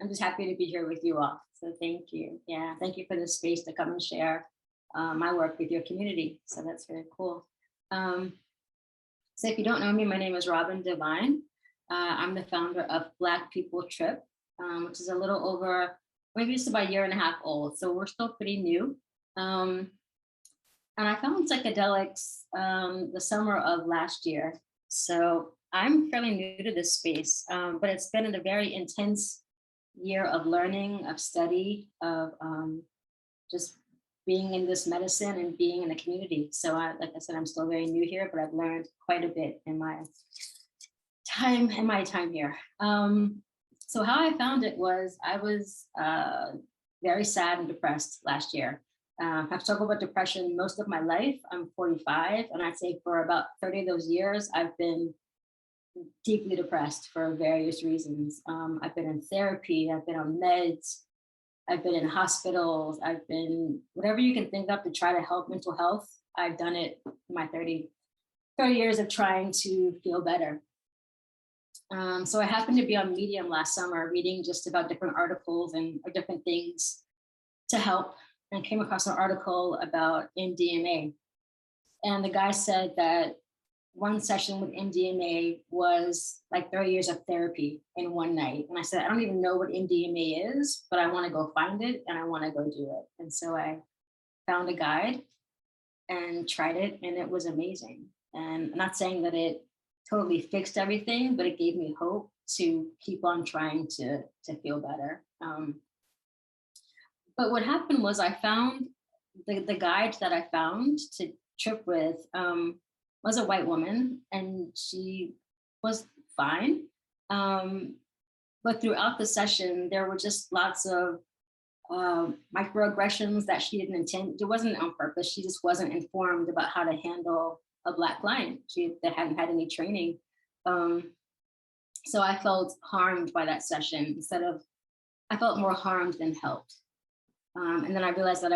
I'm just happy to be here with you all. So thank you. Yeah, thank you for the space to come and share my work with your community. So that's very cool. So if you don't know me, my name is Robin Devine. I'm the founder of Black People Trip, which is a little over, maybe just about a year and a half old. So we're still pretty new. And I found psychedelics the summer of last year. So I'm fairly new to this space, but it's been a very intense year of learning, of study, of just being in this medicine and being in the community. So like I said, I'm still very new here, but I've learned quite a bit in my time here. So how I found it was I was very sad and depressed last year. I've struggled with depression most of my life. I'm 45, and I'd say for about 30 of those years, I've been deeply depressed for various reasons. I've been in therapy, I've been on meds, I've been in hospitals, I've been whatever you can think of to try to help mental health. I've done it in my 30 years of trying to feel better. So I happened to be on Medium last summer reading just about different articles and different things to help, and came across an article about MDMA. And the guy said that one session with MDMA was like 30 years of therapy in one night. And I said, I don't even know what MDMA is, but I want to go find it and I want to go do it. And so I found a guide and tried it, and it was amazing. And I'm not saying that it totally fixed everything, but it gave me hope to keep on trying to feel better. But what happened was I found the guide that I found to trip with was a white woman, and she was fine. But throughout the session, there were just lots of microaggressions that she didn't intend. It wasn't on purpose. She just wasn't informed about how to handle a Black client. That hadn't had any training. So I felt harmed by that session I felt more harmed than helped. And then I realized that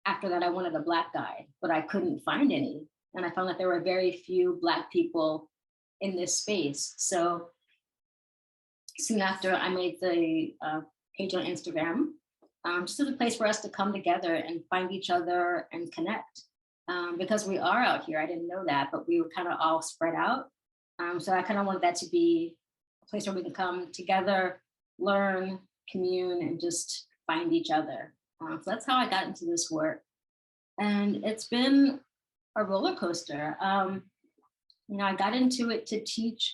after that, I wanted a Black guide, but I couldn't find any. And I found that there were very few Black people in this space. So soon after, I made the page on Instagram, just as a place for us to come together and find each other and connect. Because we are out here, I didn't know that, but we were kind of all spread out. So I kind of wanted that to be a place where we can come together, learn, commune, and just find each other. So that's how I got into this work. And it's been a roller coaster. I got into it to teach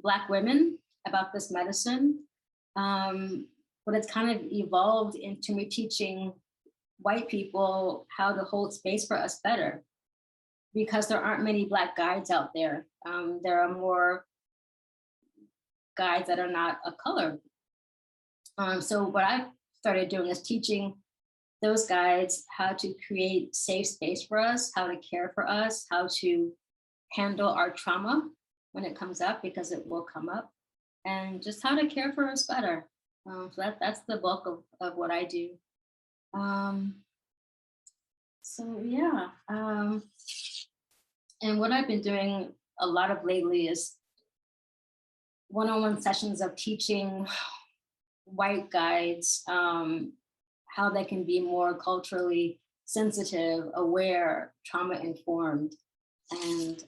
Black women about this medicine, but it's kind of evolved into me teaching white people how to hold space for us better, because there aren't many Black guides out there. There are more guides that are not of color. So what I've started doing is teaching those guides how to create safe space for us, how to care for us, how to handle our trauma when it comes up, because it will come up, and just how to care for us better. So that's the bulk of what I do. So yeah, and what I've been doing a lot of lately is one-on-one sessions of teaching white guides how they can be more culturally sensitive, aware, trauma-informed. And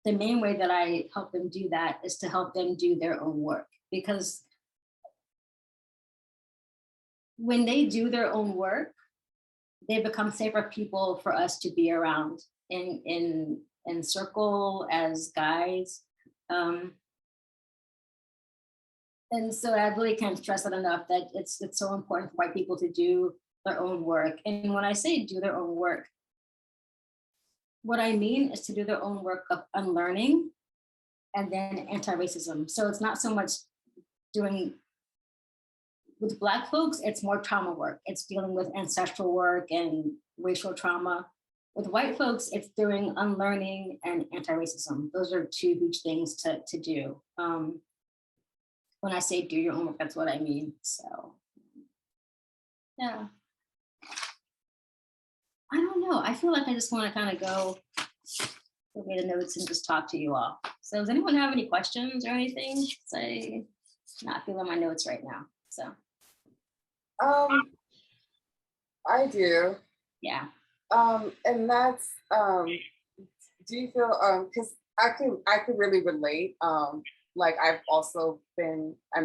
the main way that I help them do that is to help them do their own work, because when they do their own work, they become safer people for us to be around in circle as guides. And so I really can't stress that enough, that it's so important for white people to do their own work. And when I say do their own work, what I mean is to do their own work of unlearning and then anti-racism. So it's not so much doing, with Black folks, it's more trauma work. It's dealing with ancestral work and racial trauma. With white folks, it's doing unlearning and anti-racism. Those are two huge things to do. When I say do your own work, that's what I mean. So, yeah. I don't know. I feel like I just want to kind of go through the notes and just talk to you all. So does anyone have any questions or anything? Say. not feeling my notes right now. So I do. yeah. And that's do you feel because I could really relate. Like I'm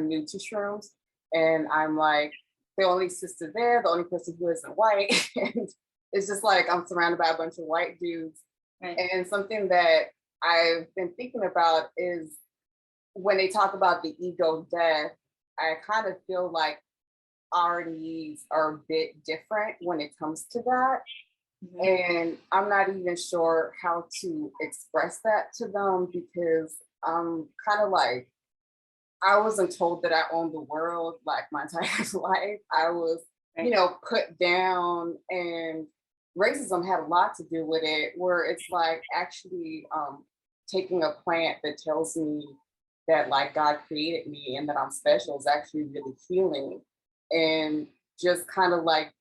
new to shrooms, and I'm like the only sister there, the only person who isn't white. And it's just like I'm surrounded by a bunch of white dudes. Right. And something that I've been thinking about is when they talk about the ego death, I kind of feel like our needs are a bit different when it comes to that. And I'm not even sure how to express that to them because I'm kind of like, I wasn't told that I owned the world like my entire life. I was, put down, and racism had a lot to do with it, where it's like actually taking a plant that tells me that like God created me and that I'm special is actually really healing. And just kind of like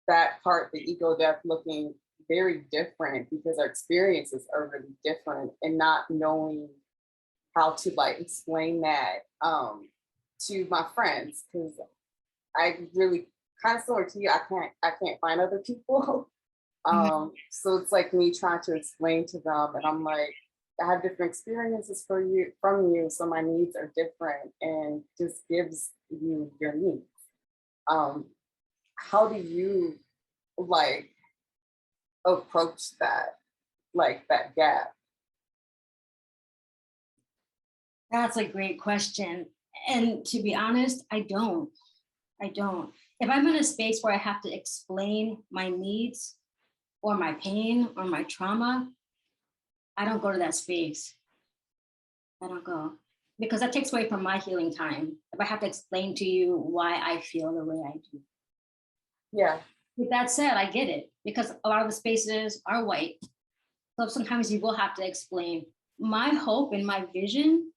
that part, the ego death looking very different because our experiences are really different, and not knowing how to like explain that to my friends, because I really kind of similar to you, I can't find other people. So it's like me trying to explain to them, and I'm like, I have different experiences from you, so my needs are different, and just gives you your needs. How do you like approach that, like that gap? That's a great question. And to be honest, I don't. If I'm in a space where I have to explain my needs or my pain or my trauma, I don't go to that space. I don't go, because that takes away from my healing time. If I have to explain to you why I feel the way I do. Yeah. With that said, I get it, because a lot of the spaces are white. So sometimes you will have to explain. My hope and my vision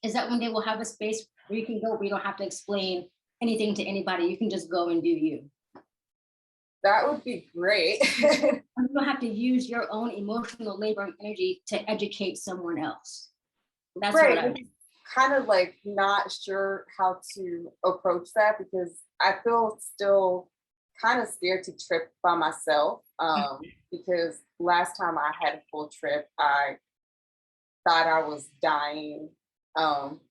is that one day we'll have a space where you can go, where you don't have to explain anything to anybody. You can just go and do you. That would be great. You don't have to use your own emotional labor and energy to educate someone else. That's right. What kind of like not sure how to approach that, because I feel still kind of scared to trip by myself. Because last time I had a full trip, I thought I was dying,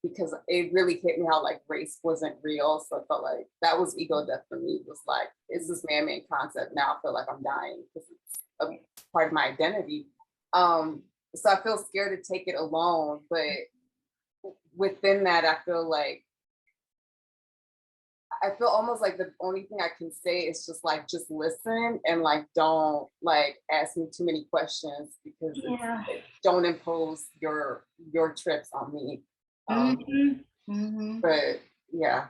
because it really hit me how like race wasn't real. So I felt like that was ego death for me. It was like, it's this man-made concept. Now I feel like I'm dying because it's a part of my identity. So I feel scared to take it alone, but within that, I feel almost like the only thing I can say is just listen, and like don't like ask me too many questions, because don't impose your trips on me. But yeah.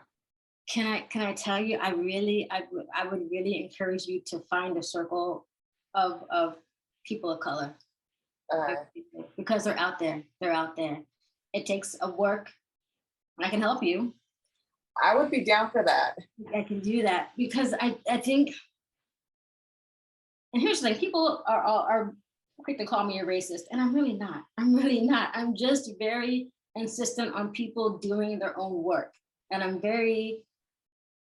Can I tell you, I would really encourage you to find a circle of people of color, because they're out there. They're out there. It takes a work. I can help you. I would be down for that. I can do that, because I think, and here's the thing, people are quick to call me a racist, and I'm really not. I'm just very insistent on people doing their own work. And I'm very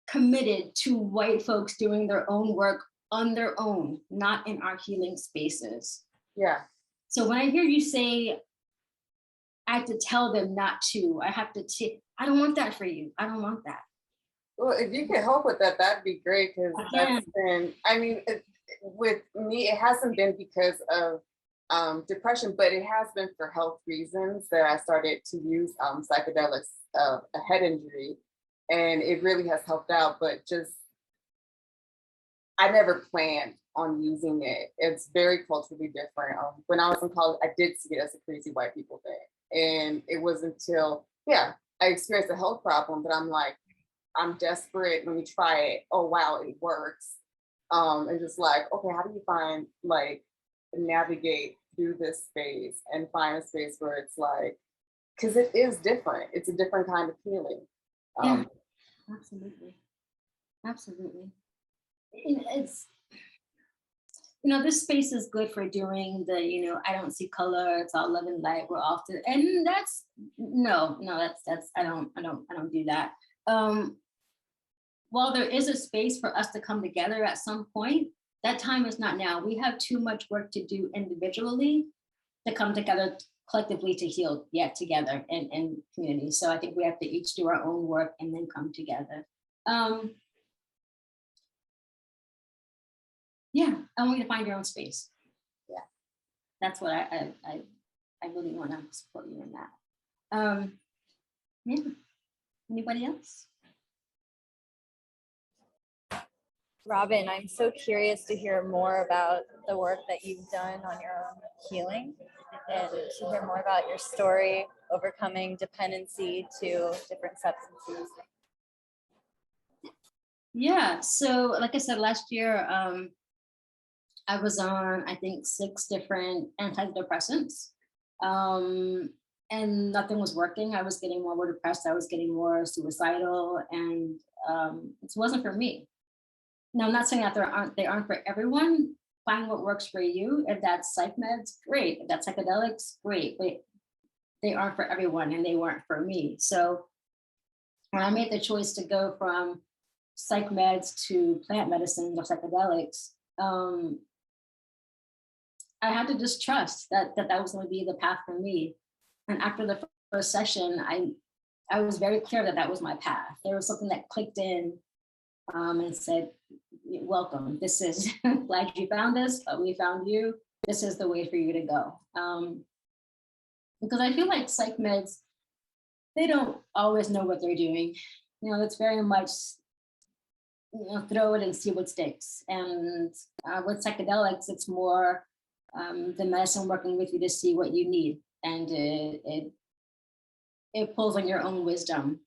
committed to white folks doing their own work on their own, not in our healing spaces. Yeah. So when I hear you say, I have to tell them not to, I don't want that for you. I don't want that. Well, if you can help with that, that'd be great, because that's been, I mean, with me, it hasn't been because of depression, but it has been for health reasons that I started to use psychedelics, a head injury, and it really has helped out. But just, I never planned on using it. It's very culturally different. When I was in college, I did see it as a crazy white people thing, and it wasn't until I experienced a health problem, but I'm like, I'm desperate. Let me try it. Oh wow, it works. And just like, okay, how do you navigate through this space and find a space where it's like, because it is different. It's a different kind of healing. Yeah, absolutely. this space is good for doing the, I don't see color, it's all love and light, we're off to, and that's, no, that's, I don't do that. While there is a space for us to come together at some point, that time is not now. We have too much work to do individually to come together collectively to heal yet together in community. So I think we have to each do our own work and then come together. Yeah, I want you to find your own space. Yeah, that's what I really want to support you in that. Yeah, anybody else? Robin, I'm so curious to hear more about the work that you've done on your own healing and to hear more about your story, overcoming dependency to different substances. Yeah, so like I said, last year, I was on, I think, 6 different antidepressants, and nothing was working. I was getting more depressed, I was getting more suicidal, and it wasn't for me. Now, I'm not saying that they aren't for everyone. Find what works for you. If that's psych meds, great. If that's psychedelics, great. But they aren't for everyone, and they weren't for me. So when I made the choice to go from psych meds to plant medicines or psychedelics, I had to just trust that was going to be the path for me. And after the first session, I was very clear that was my path. There was something that clicked in and said, welcome, this is, glad you found this, but we found you. This is the way for you to go. Because I feel like psych meds, they don't always know what they're doing. It's very much, throw it and see what sticks. And with psychedelics, it's more the medicine working with you to see what you need. And it pulls on your own wisdom,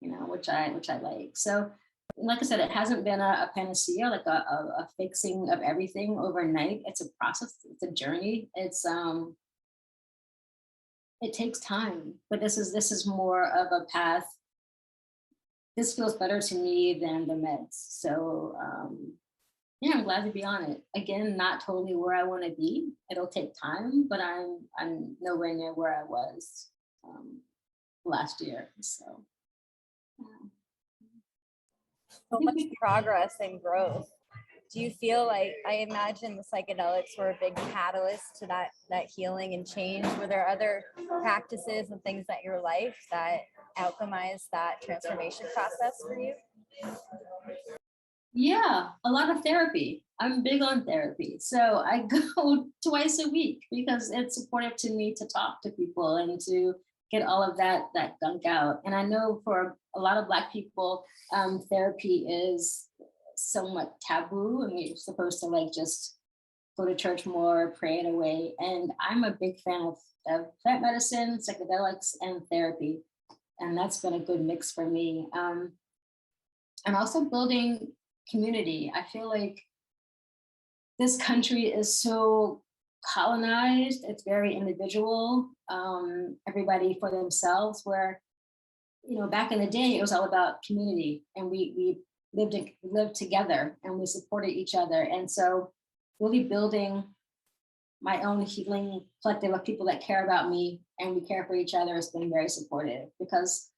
which I like. So, like I said, it hasn't been a panacea, like a fixing of everything overnight. It's a process, it's a journey. It's it takes time, but this is more of a path. This feels better to me than the meds. So yeah, I'm glad to be on it. Again, not totally where I want to be. It'll take time, but I'm nowhere near where I was last year. So yeah. So much progress and growth. Do you feel like, I imagine the psychedelics were a big catalyst to that healing and change? Were there other practices and things in your life that alchemized that transformation process for you? Yeah, a lot of therapy. I'm big on therapy. So I go twice a week because it's supportive to me to talk to people and to get all of that gunk out. And I know for a lot of Black people, therapy is somewhat taboo, and you're supposed to just go to church more, pray it away. And I'm a big fan of plant medicine, psychedelics, and therapy. And that's been a good mix for me. And also building community. I feel like this country is so colonized, it's very individual, everybody for themselves, where, back in the day, it was all about community, and we lived together and we supported each other. And so really building my own healing collective of people that care about me and we care for each other has been very supportive, because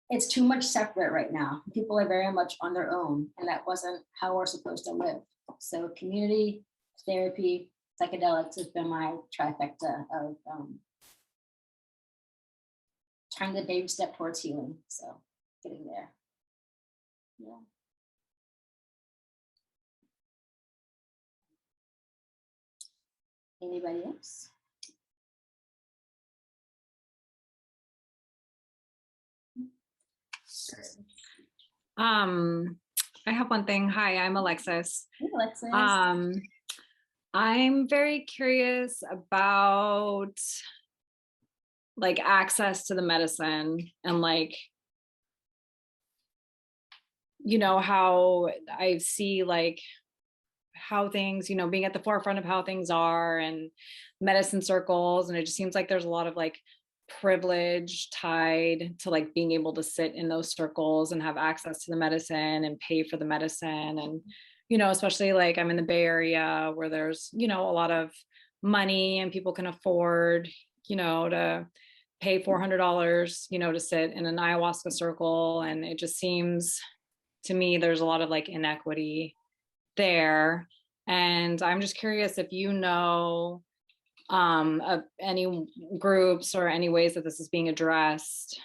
it's too much separate right now. People are very much on their own, and that wasn't how we're supposed to live. So community, therapy, psychedelics has been my trifecta of trying to baby step towards healing. So getting there. Yeah. Anybody else? I have one thing. Hi, I'm Alexis. Hey, Alexis. I'm very curious about access to the medicine and how I see how things, being at the forefront of how things are and medicine circles. And it just seems like there's a lot of privilege tied to being able to sit in those circles and have access to the medicine and pay for the medicine. And, especially like I'm in the Bay Area where there's, a lot of money and people can afford, to pay $400, to sit in an ayahuasca circle. And it just seems to me there's a lot of like inequity there. And I'm just curious if of any groups or any ways that this is being addressed.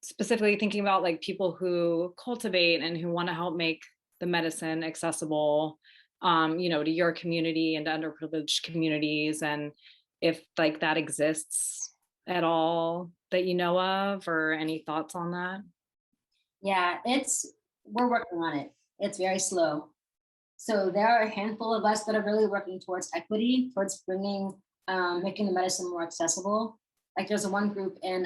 Specifically thinking about like people who cultivate and who want to help make the medicine accessible, to your community and to underprivileged communities, and if like that exists at all that you know of, or any thoughts on that? Yeah, we're working on it. It's very slow. So there are a handful of us that are really working towards equity, towards making the medicine more accessible. Like there's one group in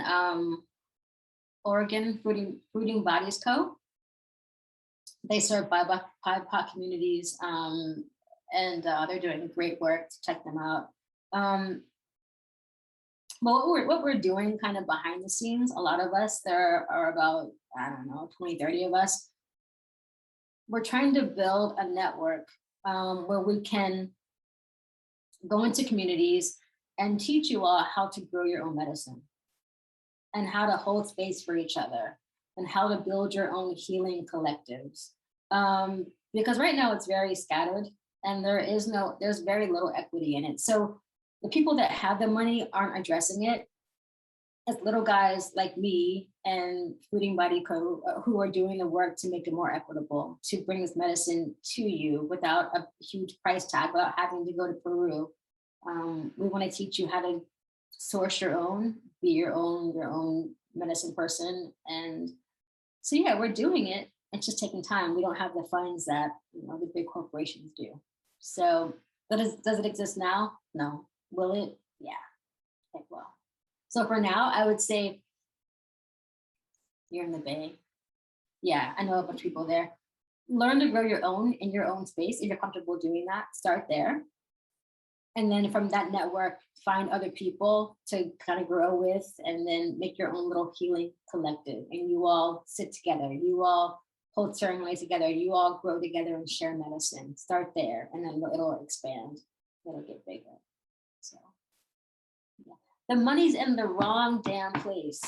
Oregon, Fruiting Bodies Co. They serve BIPOC communities, and they're doing great work. Check them out. But what we're doing kind of behind the scenes, a lot of us, there are about, 20, 30 of us. We're trying to build a network where we can go into communities and teach you all how to grow your own medicine and how to hold space for each other and how to build your own healing collectives. Because right now it's very scattered and there's very little equity in it. So the people that have the money aren't addressing it. As little guys like me and Fruiting Body Co. Who are doing the work to make it more equitable, to bring this medicine to you without a huge price tag, without having to go to Peru. We want to teach you how to source your own, be your own medicine person. And so yeah, we're doing it. It's just taking time. We don't have the funds that the big corporations do. So does it exist now? No. Will it? Yeah, it will. So for now, I would say you're in the Bay. Yeah, I know a bunch of people there. Learn to grow your own in your own space. If you're comfortable doing that, start there. And then from that network, find other people to kind of grow with, and then make your own little healing collective. And you all sit together. You all hold ceremonies together. You all grow together and share medicine. Start there, and then it'll expand. It'll get bigger. So yeah. The money's in the wrong damn place.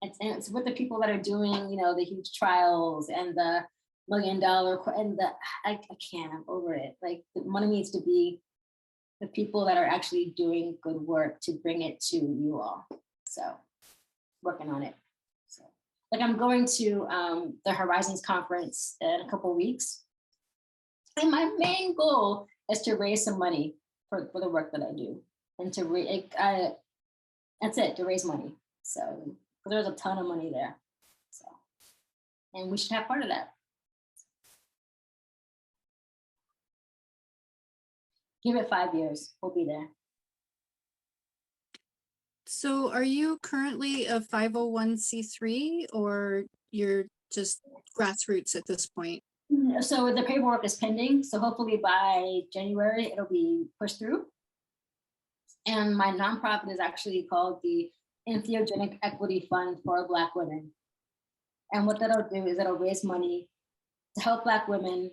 It's with the people that are doing, the huge trials and the $1 million and I can't, I'm over it. Like the money needs to be the people that are actually doing good work to bring it to you all. So working on it. So like I'm going to the Horizons conference in a couple of weeks. And my main goal is to raise some money for the work that I do. And that's it, to raise money. So there's a ton of money there. So, and we should have part of that. Give it 5 years, we'll be there. So are you currently a 501c3 or you're just grassroots at this point? So the paperwork is pending. So hopefully by January, it'll be pushed through. And my nonprofit is actually called the Entheogenic Equity Fund for Black women. And what that'll do is it'll raise money to help Black women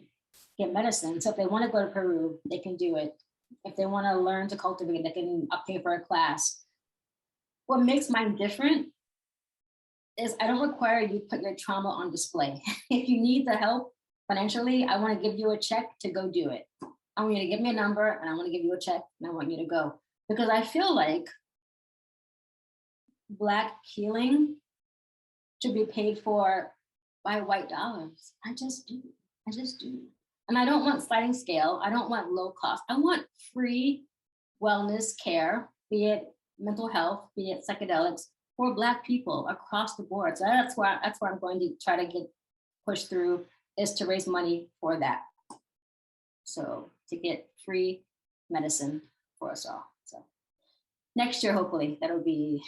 get medicine. So if they want to go to Peru, they can do it. If they want to learn to cultivate, they can pay for a class. What makes mine different is I don't require you to put your trauma on display. If you need the help financially, I want to give you a check to go do it. I want you to give me a number and I want to give you a check and I want you to go. Because I feel like Black healing should be paid for by white dollars. I just do. And I don't want sliding scale. I don't want low cost. I want free wellness care, be it mental health, be it psychedelics, for Black people across the board. So that's where I'm going to try to get pushed through, is to raise money for that. So to get free medicine for us all. So next year, hopefully, that'll be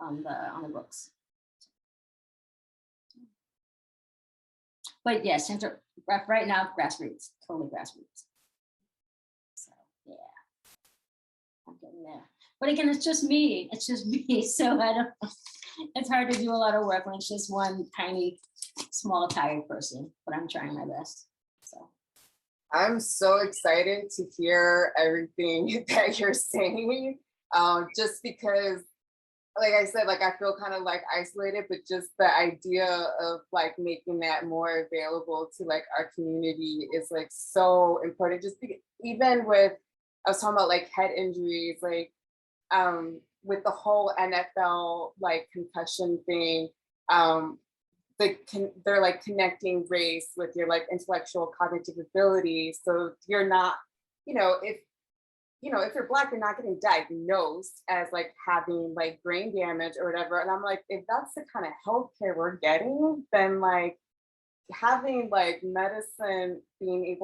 on the books. But yes, right now, grassroots, totally grassroots. So yeah, I'm getting there. But again, it's just me. It's just me. So I don't. It's hard to do a lot of work when it's just one tiny, small, tired person. But I'm trying my best. So I'm so excited to hear everything that you're saying. Just because, like I said, like I feel kind of like isolated, but just the idea of like making that more available to like our community is like so important. Just because, even with, I was talking about like head injuries, like with the whole NFL like concussion thing, they're like connecting race with your like intellectual cognitive ability. So you're not, if you're Black, you're not getting diagnosed as like having like brain damage or whatever. And I'm like, if that's the kind of healthcare we're getting, then like having like medicine being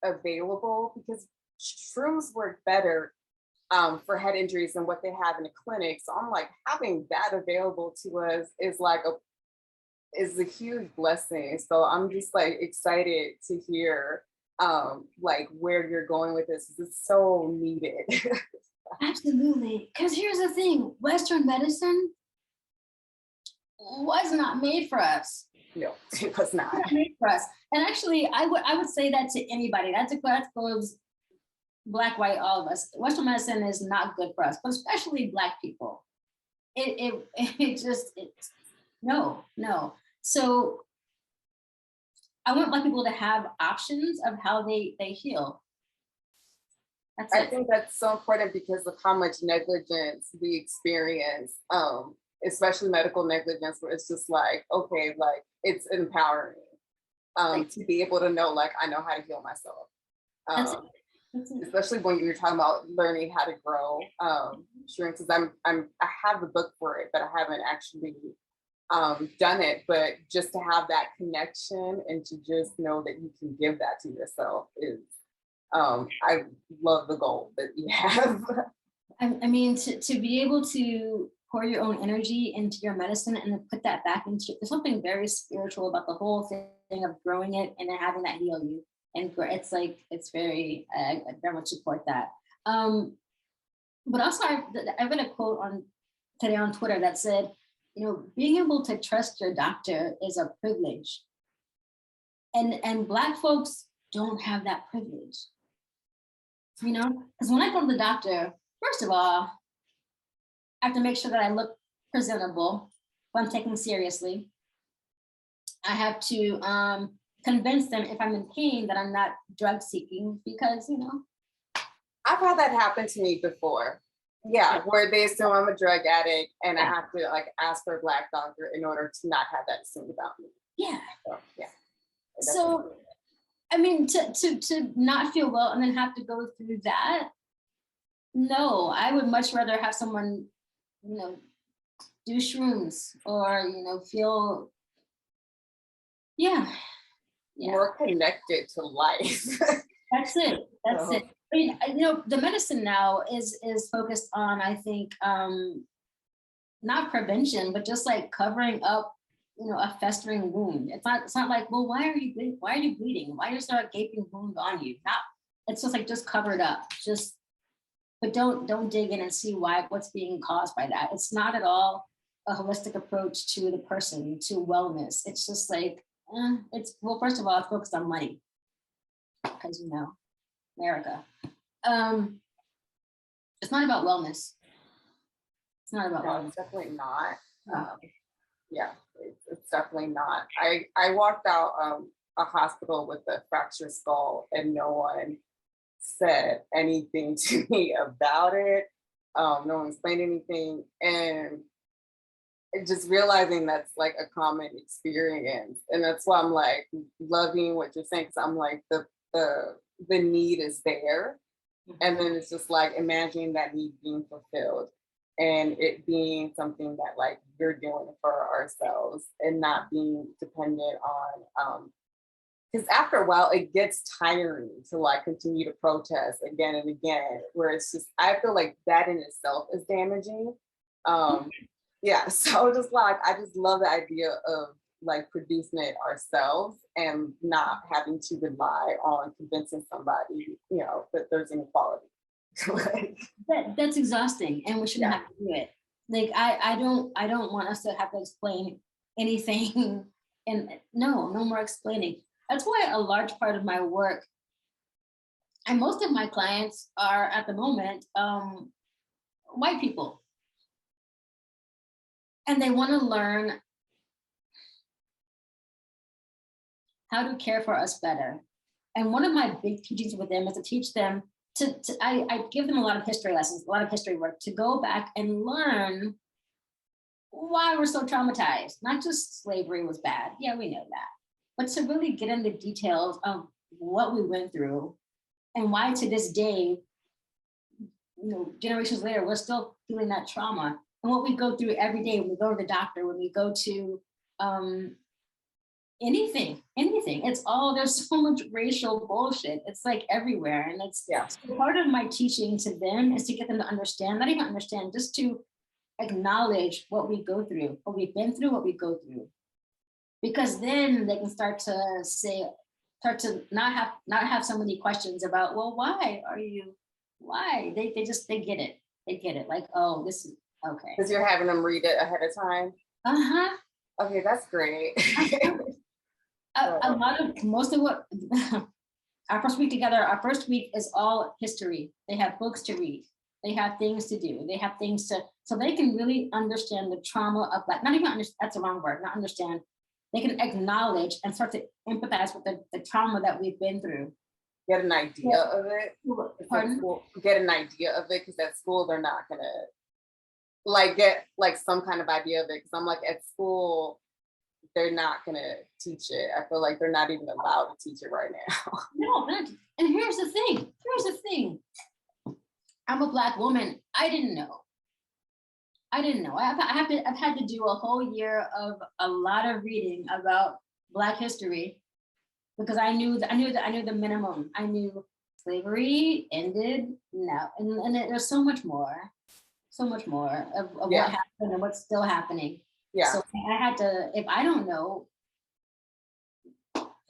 available, because shrooms work better for head injuries than what they have in a clinic. So I'm like, having that available to us is a huge blessing. So I'm just like excited to hear like where you're going with this. It's so needed. absolutely, because here's the thing: Western medicine was not made for us. No, it was not. Not made for us. And actually, I would say that to anybody. That goes Black, white, all of us. Western medicine is not good for us, but especially Black people. It's no. So I want Black people to have options of how they heal. That's I it. think that's so important because of how much negligence we experience, especially medical negligence, where it's just like, okay, like it's empowering to be able to know, like, I know how to heal myself. That's it. That's it. Especially when you're talking about learning how to grow shrooms. Because I have a book for it, but I haven't actually done it. But just to have that connection and to just know that you can give that to yourself is, I love the goal that you have. I mean, to be able to pour your own energy into your medicine and then put that back into, there's something very spiritual about the whole thing of growing it and then having that heal you. And it's like, it's very, I very much support that. But also I read a quote today on Twitter that said, being able to trust your doctor is a privilege. And Black folks don't have that privilege. Because when I go to the doctor, first of all, I have to make sure that I look presentable, if I'm taken seriously. I have to convince them if I'm in pain that I'm not drug seeking, because, I've had that happen to me before. Yeah, where they assume I'm a drug addict and I have to like ask for a Black doctor in order to not have that assumed about me. Yeah. So, yeah. So, I mean, to not feel well and then have to go through that, no, I would much rather have someone, do shrooms or, feel, more connected to life. That's it. That's it. I mean, the medicine now is focused on, I think, not prevention, but just like covering up, a festering wound. It's not like, well, why are you bleeding? Why is there a gaping wound on you? It's just like, just cover it up. But don't dig in and see what's being caused by that. It's not at all a holistic approach to the person, to wellness. It's just like, first of all, it's focused on money, because America. It's not about wellness. It's not about wellness. It's definitely not. Yeah, it's definitely not. I walked out a hospital with a fractured skull and no one said anything to me about it. No one explained anything. And just realizing that's like a common experience. And that's why I'm like loving what you're saying, because I'm like the need is there. And then it's just like imagining that need being fulfilled and it being something that like you're doing for ourselves and not being dependent on, because after a while it gets tiring to like continue to protest again and again, where it's just, I feel like that in itself is damaging. Yeah, so just like, I just love the idea of like producing it ourselves and not having to rely on convincing somebody, that there's inequality. Like, That's exhausting, and we shouldn't Yeah. have to do it. Like I don't want us to have to explain anything. And no more explaining. That's why a large part of my work and most of my clients are at the moment white people, and they want to learn how to care for us better. And one of my big teachings with them is to teach them I give them a lot of history lessons, a lot of history work, to go back and learn why we're so traumatized. Not just slavery was bad, yeah, we know that, but to really get into the details of what we went through and why to this day, generations later, we're still feeling that trauma, and what we go through every day when we go to the doctor, when we go to anything. It's all, there's so much racial bullshit. It's like everywhere. And it's so part of my teaching to them is to get them to understand, not even understand, just to acknowledge what we go through, what we've been through, what we go through. Because then they can start to not have so many questions about, well, why? They get it. They get it. Like, oh, this is okay. because you're having them read it ahead of time. Uh-huh. Okay, that's great. Most of what our first week together, our first week is all history. They have books to read. They have things to do. They have things to, so they can really understand the trauma of not even understand, that's the wrong word, not understand. They can acknowledge and start to empathize with the trauma that we've been through. Get an idea of it. Pardon? Get an idea of it, because at school they're not gonna get some kind of idea of it. Because I'm like, at school they're not gonna teach it. I feel like they're not even allowed to teach it right now. No, and here's the thing. I'm a Black woman. I didn't know. I've had to do a whole year of a lot of reading about Black history, because I knew the minimum. I knew slavery ended now, and there's so much more of what happened and what's still happening. Yeah. So I had to, if I don't know,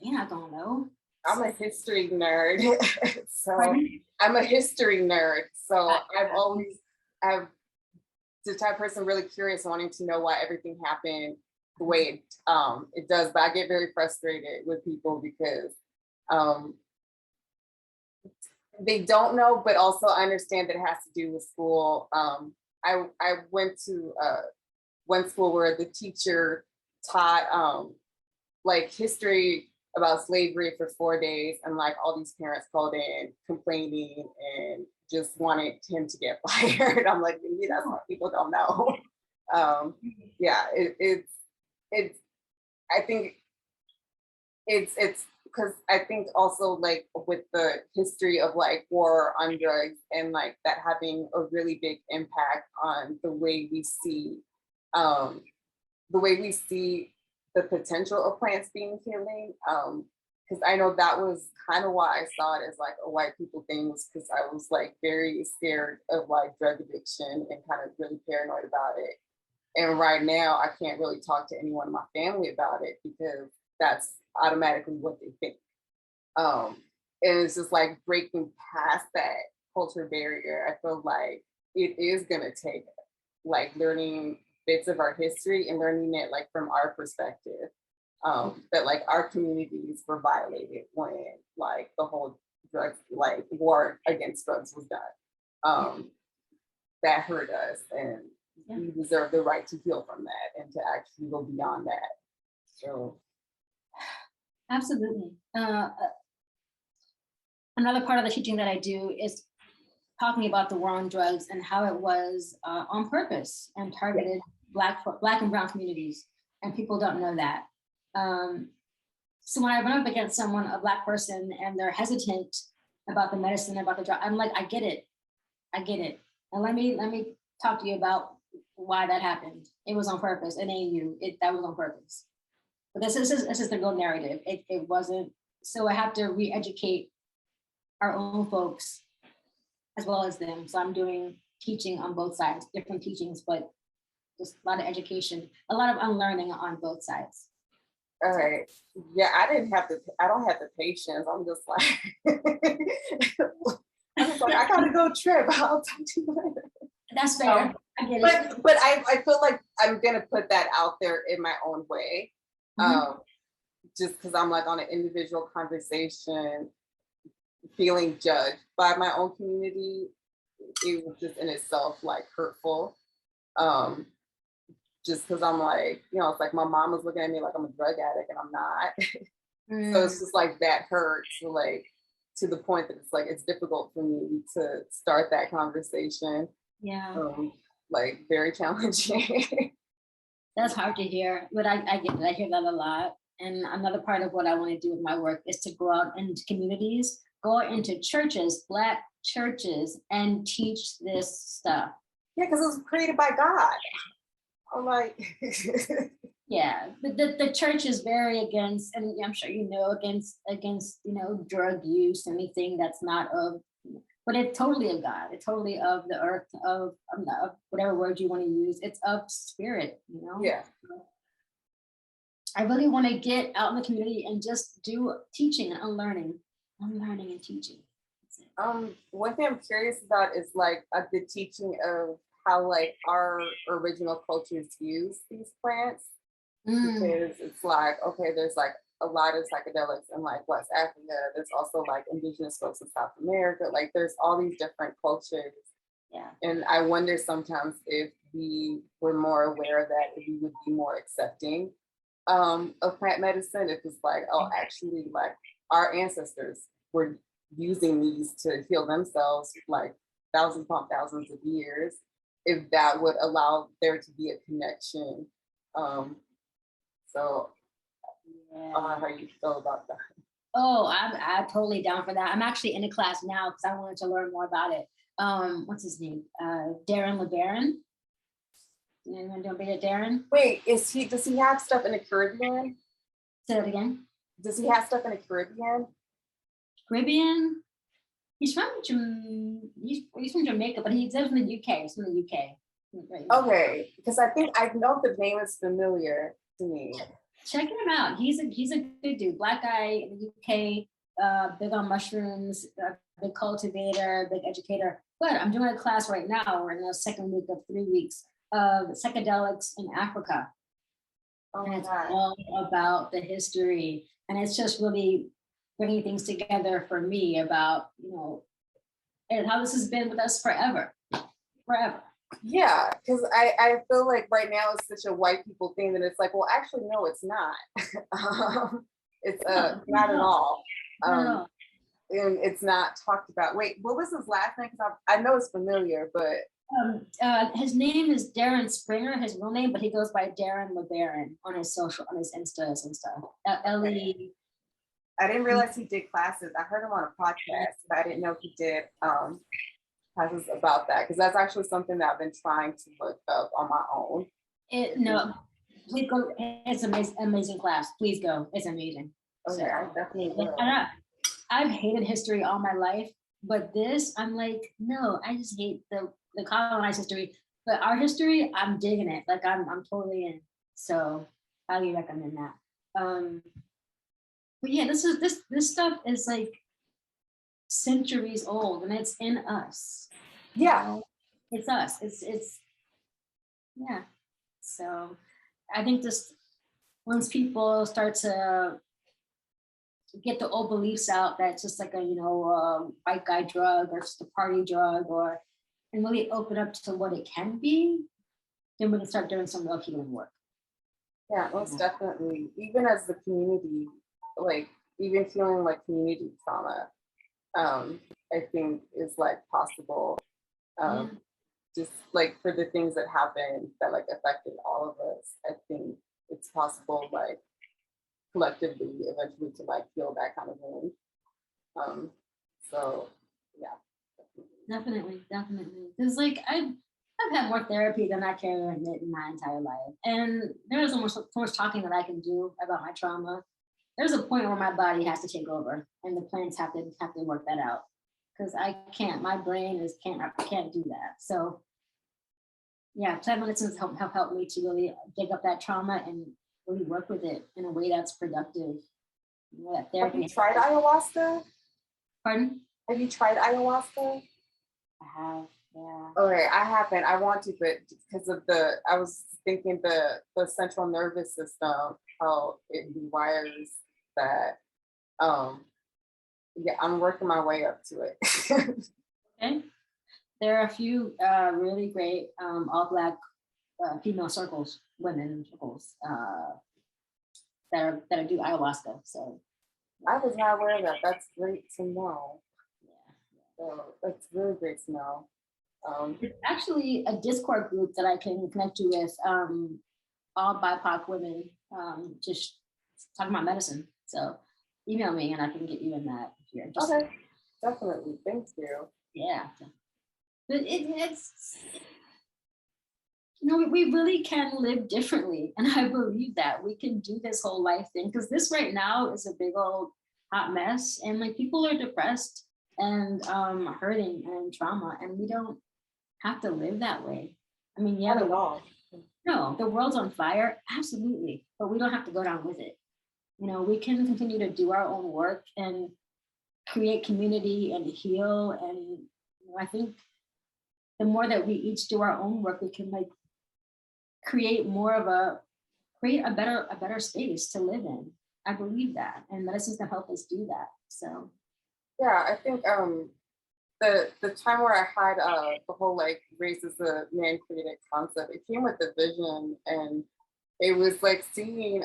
you're not gonna know. I'm a history nerd. So Pardon? I'm a history nerd. So I've the type of person really curious, wanting to know why everything happened the way it does. But I get very frustrated with people because they don't know, but also I understand that it has to do with school. I went to one school where the teacher taught history about slavery for 4 days, and all these parents called in complaining and just wanted him to get fired. I'm like, maybe that's what people don't know. It's I think it's because I think also with the history of war on drugs, and that having a really big impact on the way we see the potential of plants being healing. Because I know that was kind of why I saw it as a white people thing, was because I was very scared of drug addiction and kind of really paranoid about it. And right now I can't really talk to anyone in my family about it because that's automatically what they think. And it's just breaking past that culture barrier. I feel like it is gonna take learning bits of our history and learning it from our perspective, that our communities were violated when the whole drug war against drugs was done. That hurt us, and we deserve the right to heal from that and to actually go beyond that. So Absolutely. Another part of the teaching that I do is talking about the war on drugs and how it was on purpose and targeted Black and Brown communities, and people don't know that. So when I run up against someone, a Black person, and they're hesitant about the medicine, about the drug, I'm like, I get it, and let me talk to you about why that happened. It was on purpose. It ain't you. That was on purpose. But this is the real narrative. It wasn't. So I have to re-educate our own folks as well as them. So I'm doing teaching on both sides, different teachings, but just a lot of education, a lot of unlearning on both sides. all right. Yeah, I don't have the patience. I'm just I was like, I gotta go trip. I'll talk to you later. That's fair. I get it. But I feel like I'm gonna put that out there in my own way. Just because I'm like on an individual conversation, feeling judged by my own community, it was just in itself like hurtful. Just because I'm like, you know, it's like my mom was looking at me like I'm a drug addict and I'm not. So it's just like that hurts, like to the point that it's like it's difficult for me to start that conversation. Yeah. Like very challenging. That's hard to hear, but I get it. I hear that a lot. And another part of what I want to do with my work is to go out into communities, go into churches, Black churches, and teach this stuff. Yeah, because it was created by God. I'm like, yeah, the church is very against, and I'm sure you know, against you know, drug use, anything that's not of, but it's totally of God. It's totally of the earth, of whatever word you want to use. It's of spirit, you know. yeah. I really want to get out in the community and just do teaching and unlearning and teaching. That's it. One thing I'm curious about is like the teaching of how like our original cultures use these plants, because it's like, okay, there's like a lot of psychedelics in like West Africa. There's also like indigenous folks in South America. Like there's all these different cultures. Yeah. And I wonder sometimes if we were more aware of that, if we would be more accepting of plant medicine, if it's like, oh, actually like our ancestors were using these to heal themselves like thousands upon thousands of years, if that would allow there to be a connection. So I don't know how you feel about that. Oh, I'm totally down for that. I'm actually in a class now because I wanted to learn more about it. What's his name? Darren LeBaron. Anyone doing big at Darren? Wait, does he have stuff in the Caribbean? Say that again. Does he have stuff in the Caribbean? Caribbean. He's from Jamaica, but he lives in the UK. He's from the UK. Right. Okay, because I think I know the name is familiar to me. Check him out. He's a good dude. Black guy in the UK, big on mushrooms, big cultivator, big educator. But I'm doing a class right now. We're in the second week of 3 weeks of psychedelics in Africa. Oh and my it's God. all about the history. And it's just really bringing things together for me about, you know, and how this has been with us forever. Yeah, because I feel like right now it's such a white people thing that it's like, well, actually, no, it's not. It's not at all. And it's not talked about. Wait, what was his last name? Because I know it's familiar, but his name is Darren Springer, his real name, but he goes by Darren LeBaron on his Instas and stuff. L-E. I didn't realize he did classes. I heard him on a podcast, but I didn't know he did classes about that, because that's actually something that I've been trying to look up on my own. No, please go. It's an amazing class. Please go. It's amazing. Okay, I definitely will. I've hated history all my life, but this, I'm like, no, I just hate the colonized history. But our history, I'm digging it. Like I'm totally in. So highly recommend that. But yeah, this stuff is like centuries old, and it's in us. Yeah, you know? It's us. It's yeah. So I think just once people start to get the old beliefs out that it's just like a, you know, white guy drug or just a party drug, and really open up to what it can be, then we can start doing some real healing work. Yeah, most definitely. Even as the community, like even feeling like community trauma, I think is like possible. Just like for the things that happened that like affected all of us, I think it's possible like collectively eventually to like heal that kind of wound. So yeah. Definitely. Because like I've had more therapy than I care to admit in my entire life. And there's almost so much talking that I can do about my trauma. There's a point where my body has to take over and the plants have to work that out. Because I can't, my brain can't do that. So yeah, plant medicines have helped me to really dig up that trauma and really work with it in a way that's productive. You know, that therapy. Have you tried ayahuasca? Pardon? Have you tried ayahuasca? I have, yeah. Okay, I haven't. I want to, but because of I was thinking the central nervous system, how it rewires that. Yeah, I'm working my way up to it. Okay. There are a few really great all Black female circles, women circles that do ayahuasca. So I was not aware of that. That's great to know. yeah. So that's really great to know. It's actually a Discord group that I can connect you with all BIPOC women just talking about medicine. So email me and I can get you in that if you're interested. Okay, definitely. Thank you. Yeah. But it's, you know, we really can live differently. And I believe that we can do this whole life thing because this right now is a big old hot mess. And like people are depressed and hurting and in trauma. And we don't have to live that way. I mean, yeah, Not at all. no, the world's on fire, absolutely, but we don't have to go down with it. You know, we can continue to do our own work and create community and heal. And you know, I think the more that we each do our own work, we can like create a better space to live in. I believe that, and medicines can help us do that. So Yeah, I think the time where I had the whole like race is a man created concept, it came with the vision, and it was like seeing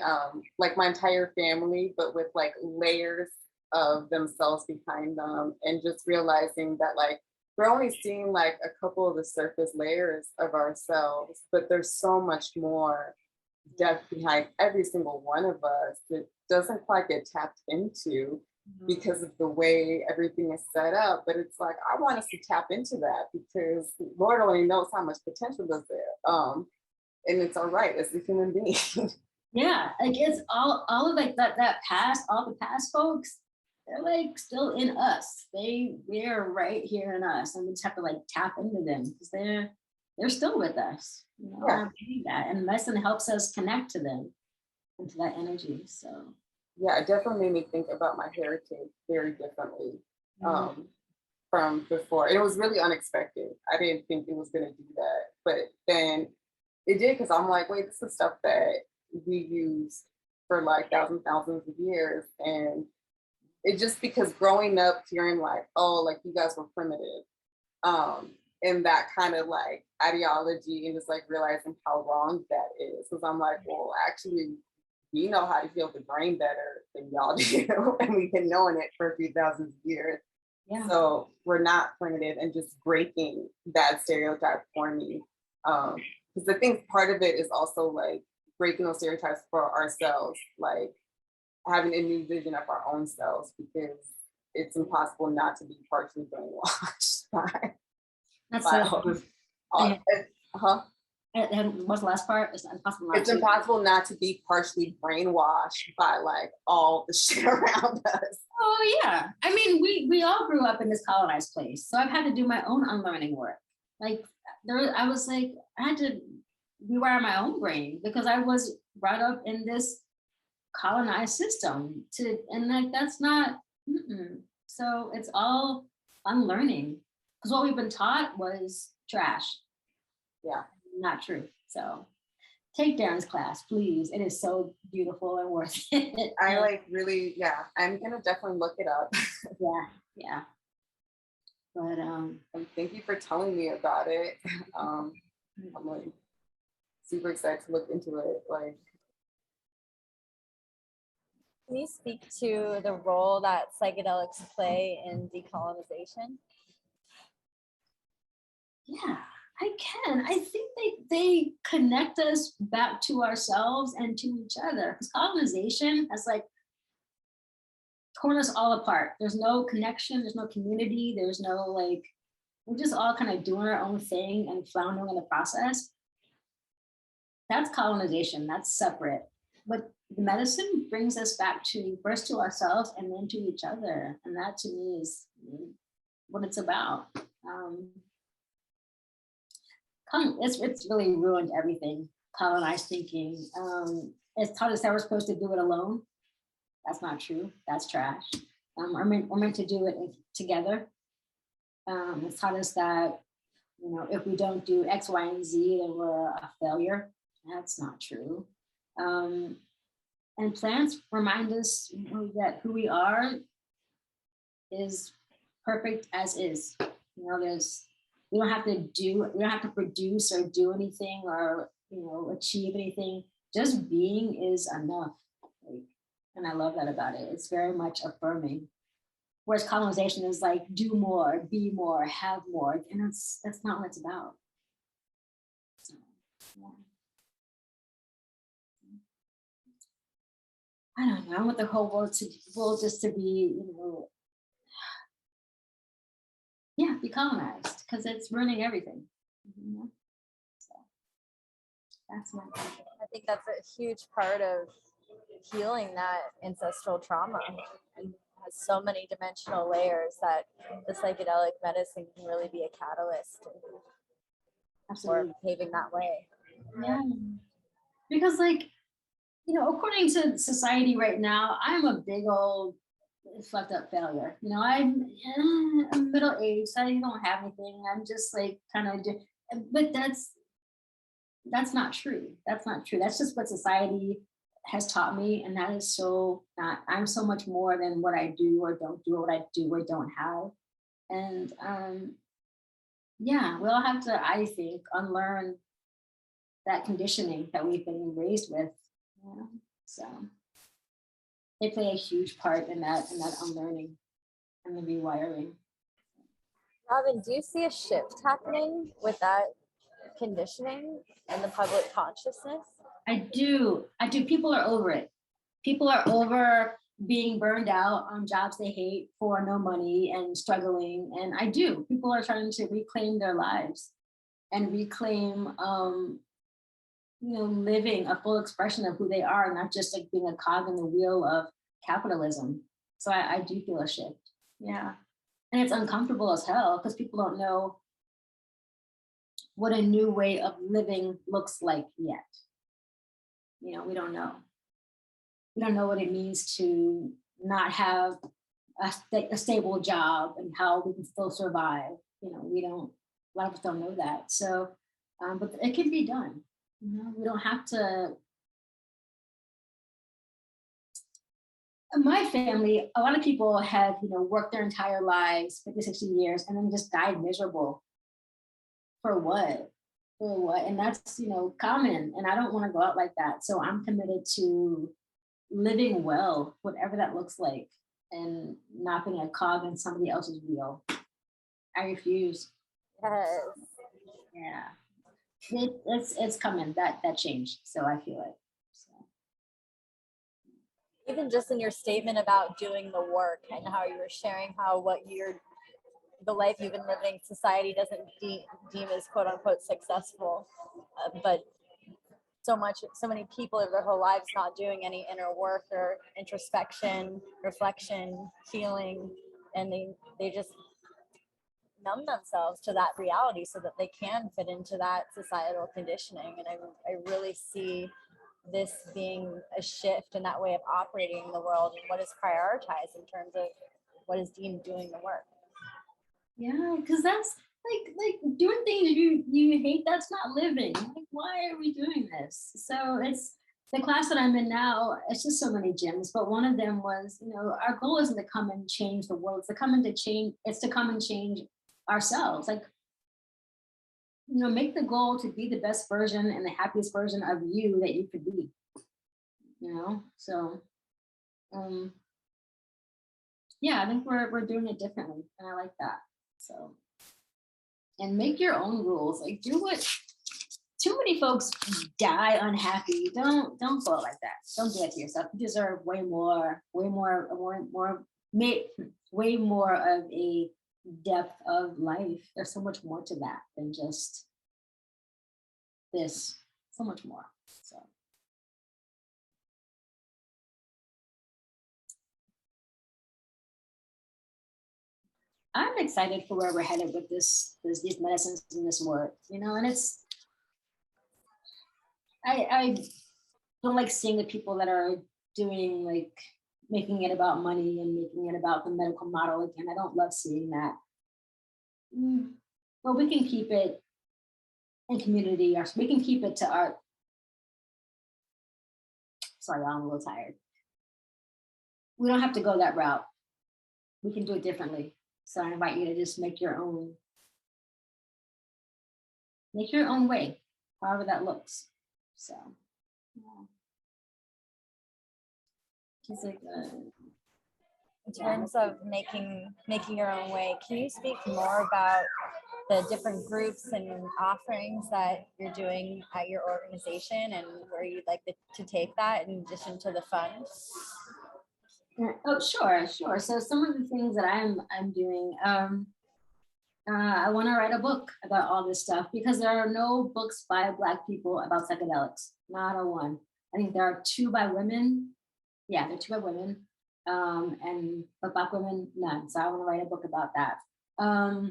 like my entire family, but with like layers of themselves behind them, and just realizing that like we're only seeing like a couple of the surface layers of ourselves, but there's so much more depth behind every single one of us that doesn't quite get tapped into because of the way everything is set up. But it's like, I want us to tap into that because Lord only knows how much potential is there. And it's all right as a human being. yeah, like it's all of like that past, all the past folks, they're like still in us. We're right here in us, and we just have to like tap into them because they're still with us. You know, Yeah. I believe that, and medicine helps us connect to them and to that energy. So Yeah, it definitely made me think about my heritage very differently from before. And it was really unexpected. I didn't think it was going to do that, but then it did, because I'm like, wait, this is stuff that we use for like thousands of years. And it just, because growing up hearing like, oh, like you guys were primitive, and that kind of like ideology, and just like realizing how wrong that is. Because I'm like, well, actually, we know how to heal the brain better than y'all do, and we've been knowing it for a few thousand years. yeah. So we're not primitive, and just breaking that stereotype for me. Because I think part of it is also like breaking those stereotypes for ourselves, like having a new vision of our own selves, because it's impossible not to be partially brainwashed by That's all this. and what's the last part? It's impossible. It's impossible not to be partially brainwashed by like all the shit around us. Oh yeah, I mean, we all grew up in this colonized place, so I've had to do my own unlearning work. Like I was like, I had to rewire my own brain because I was brought up in this colonized system and like that's not. So it's all unlearning because what we've been taught was trash. Yeah. Not true. So take Darren's class, please. It is so beautiful and worth it. I like really, yeah, I'm gonna definitely look it up. Yeah. But and thank you for telling me about it. I'm like super excited to look into it. Like, Can you speak to the role that psychedelics play in decolonization? yeah, I can. I think they connect us back to ourselves and to each other. Because colonization has like torn us all apart. There's no connection, there's no community, there's no like, we're just all kind of doing our own thing and floundering in the process. That's colonization, that's separate. But the medicine brings us back to first to ourselves and then to each other. And that to me is what it's about. It's really ruined everything, colonized thinking. It's taught us that we're supposed to do it alone. That's not true, that's trash. we're meant to do it together. It's taught us that, if we don't do X, Y, and Z, then we're a failure. That's not true. And plants remind us that who we are is perfect as is. We don't have to produce or do anything or achieve anything. Just being is enough. And I love that about it. It's very much affirming. Whereas colonization is like do more, be more, have more, and that's not what it's about. So, yeah. I don't know. I want the whole world just to be, be colonized, because it's ruining everything. So that's my thing. I think that's a huge part of healing that ancestral trauma, and has so many dimensional layers that the psychedelic medicine can really be a catalyst for paving that way. Yeah, because according to society right now, I'm a big old fucked up failure. I'm middle-aged. I don't have anything. I'm just but that's not true. That's not true. That's just what society has taught me, and that is so not. I'm so much more than what I do or don't do, or what I do or don't have. And we all have to, I think, unlearn that conditioning that we've been raised with. So they play a huge part in that unlearning and the rewiring. Robin, do you see a shift happening with that conditioning in the public consciousness? I do. People are over it. People are over being burned out on jobs they hate for no money and struggling. And I do. People are trying to reclaim their lives and reclaim, living a full expression of who they are, not just like being a cog in the wheel of capitalism. So I do feel a shift. Yeah. And it's uncomfortable as hell because people don't know what a new way of living looks like yet. We don't know. We don't know what it means to not have a stable job and how we can still survive. A lot of us don't know that. So, but it can be done. We don't have to. My family, a lot of people have, worked their entire lives, 50, 60 years, and then just died miserable. For what? And that's, common. And I don't want to go out like that. So I'm committed to living well, whatever that looks like, and not being a cog in somebody else's wheel. I refuse. Yes. Yeah. It's coming, that change. So I feel it. So. Even just in your statement about doing the work and how you were sharing how the life you've been living, society doesn't deem as quote unquote successful, but so many people live their whole lives not doing any inner work or introspection, reflection, healing, and they just numb themselves to that reality so that they can fit into that societal conditioning. And I really see this being a shift in that way of operating in the world and what is prioritized in terms of what is deemed doing the work. Yeah, because that's like doing things you hate. That's not living. Why are we doing this? So it's the class that I'm in now. It's just so many gyms, but one of them was, our goal isn't to come and change the world. It's to come and change ourselves. Make the goal to be the best version and the happiest version of you that you could be. So I think we're doing it differently, and I like that. So, and make your own rules. Do what. Too many folks die unhappy. Don't go out like that. Don't do that to yourself. You deserve way more of a depth of life. There's so much more to that than just this. So much more. So. I'm excited for where we're headed with these medicines and this work, and it's, I don't like seeing the people that are doing making it about money and making it about the medical model again. I don't love seeing that. But we can keep it in community, or we can keep it to our, sorry, I'm a little tired. We don't have to go that route. We can do it differently. So I invite you to just make your own way, however that looks. So, yeah. It's like, In terms of making your own way, can you speak more about the different groups and offerings that you're doing at your organization and where you'd like to take that in addition to the fund? oh, sure. So some of the things that I'm doing, I want to write a book about all this stuff because there are no books by Black people about psychedelics, not a one. I think there are 2 by women. Yeah, there are 2 by women, but Black women, none. So I want to write a book about that. I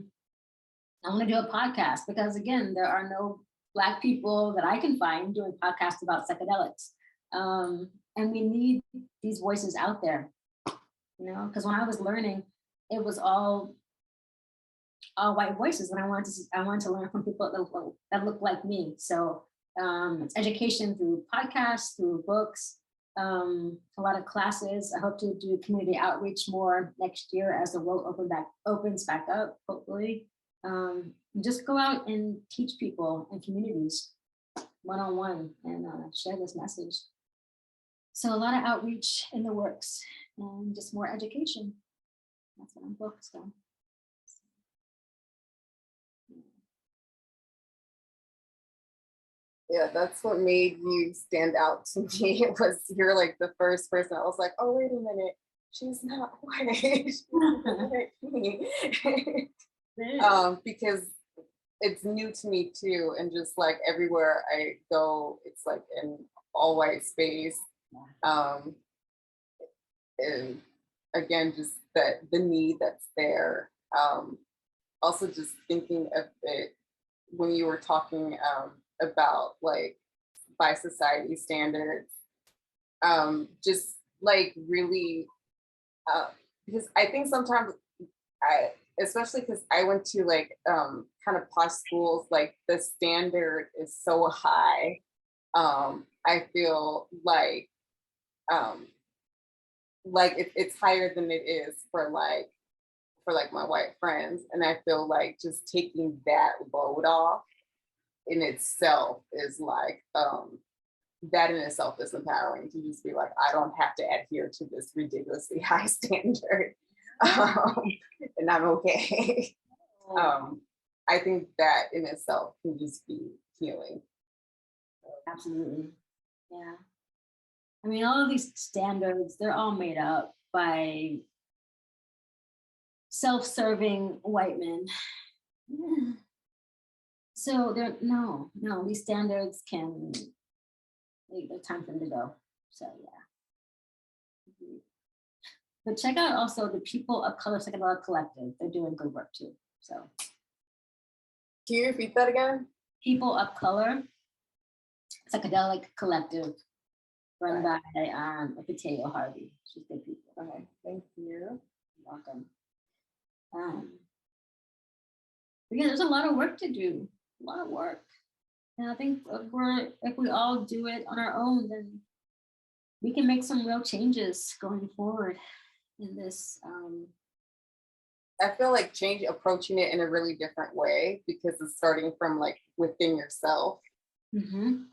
want to do a podcast because again, there are no Black people that I can find doing podcasts about psychedelics. And we need these voices out there, because when I was learning, it was all white voices, and I wanted to learn from people that look like me. So it's education through podcasts, through books, a lot of classes. I hope to do community outreach more next year as the world opens back up, hopefully. Just go out and teach people in communities one-on-one and share this message. So a lot of outreach in the works and just more education. That's what I'm focused on. Yeah, that's what made you stand out to me. It was you're like the first person. I was like, oh, wait a minute, she's not white. She's not me. Because it's new to me too, and just like everywhere I go, it's like an all white space. And again, just the need that's there. Also, just thinking of it when you were talking about like by society standards, just like really, because I think sometimes especially because I went to like kind of posh schools, like the standard is so high. I feel like it's higher than it is for my white friends, and I feel like just taking that load off in itself is like that in itself is empowering to just be like, I don't have to adhere to this ridiculously high standard, and I'm okay. I think that in itself can just be healing. Absolutely. Yeah. I mean, all of these standards, they're all made up by self-serving white men. Yeah. So these standards they're time for them to go. So yeah. But check out also the People of Color Psychedelic Collective. They're doing good work too. So. Can you repeat that again? People of Color Psychedelic Collective, run by Potato Harvey. She's good people. Okay, thank you. You're welcome. But yeah, there's a lot of work to do. A lot of work. And I think if we all do it on our own, then we can make some real changes going forward in this. I feel like approaching it in a really different way because it's starting from like within yourself. Mm-hmm.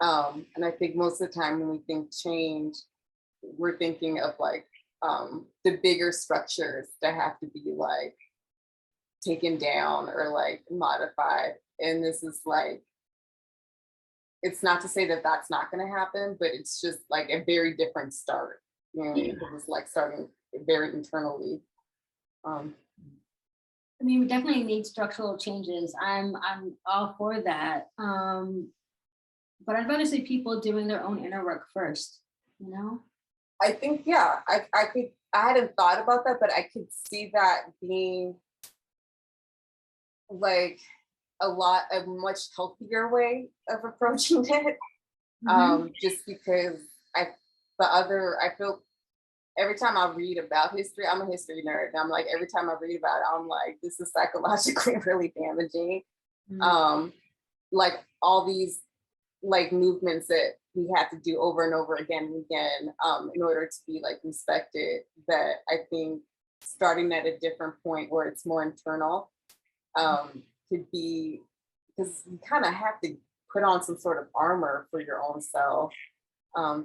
And I think most of the time when we think change, we're thinking of like the bigger structures that have to be like taken down or like modified. And this is like, it's not to say that that's not going to happen, but it's just like a very different start. It's like starting very internally. I mean, we definitely need structural changes. I'm all for that. But I'd rather see people doing their own inner work first, I think, yeah, I hadn't thought about that, but I could see that being like a much healthier way of approaching it. Mm-hmm. Just because I feel every time I read about history, I'm a history nerd. And I'm like, every time I read about it, I'm like, this is psychologically really damaging. Like all these like movements that we had to do over and over again and again in order to be like respected, that I think starting at a different point where it's more internal could be, because you kind of have to put on some sort of armor for your own self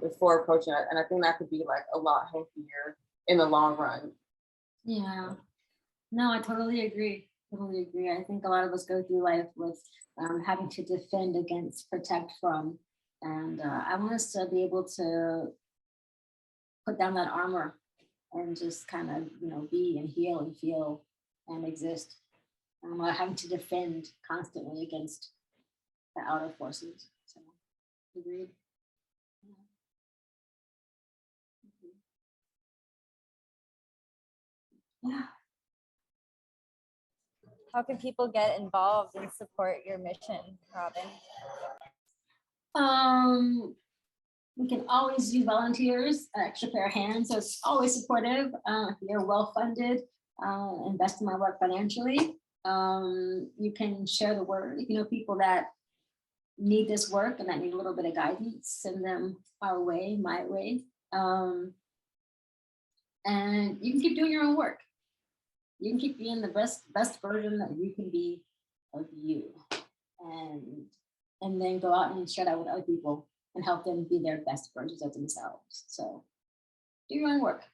before approaching it. And I think that could be like a lot healthier in the long run. Yeah, no, I totally agree. Totally agree. I think a lot of us go through life with having to defend against, protect from. And I want us to be able to put down that armor and just kind of, you know, be and heal and feel and exist. Having to defend constantly against the outer forces. So, agreed. Yeah. How can people get involved and support your mission, Robin? We can always use volunteers, an extra pair of hands, so it's always supportive. If you're well-funded, invest in my work financially. You can share the word. If you know people that need this work and that need a little bit of guidance, send them our way, my way. And you can keep doing your own work. You can keep being the best version that you can be of you. And then go out and share that with other people and help them be their best versions of themselves. So do your own work.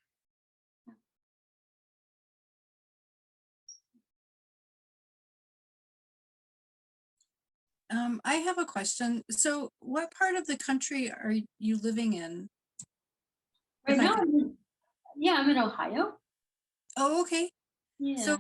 I have a question. So what part of the country are you living in? Right If I now, could- I'm in Ohio. Oh, okay. Yeah. So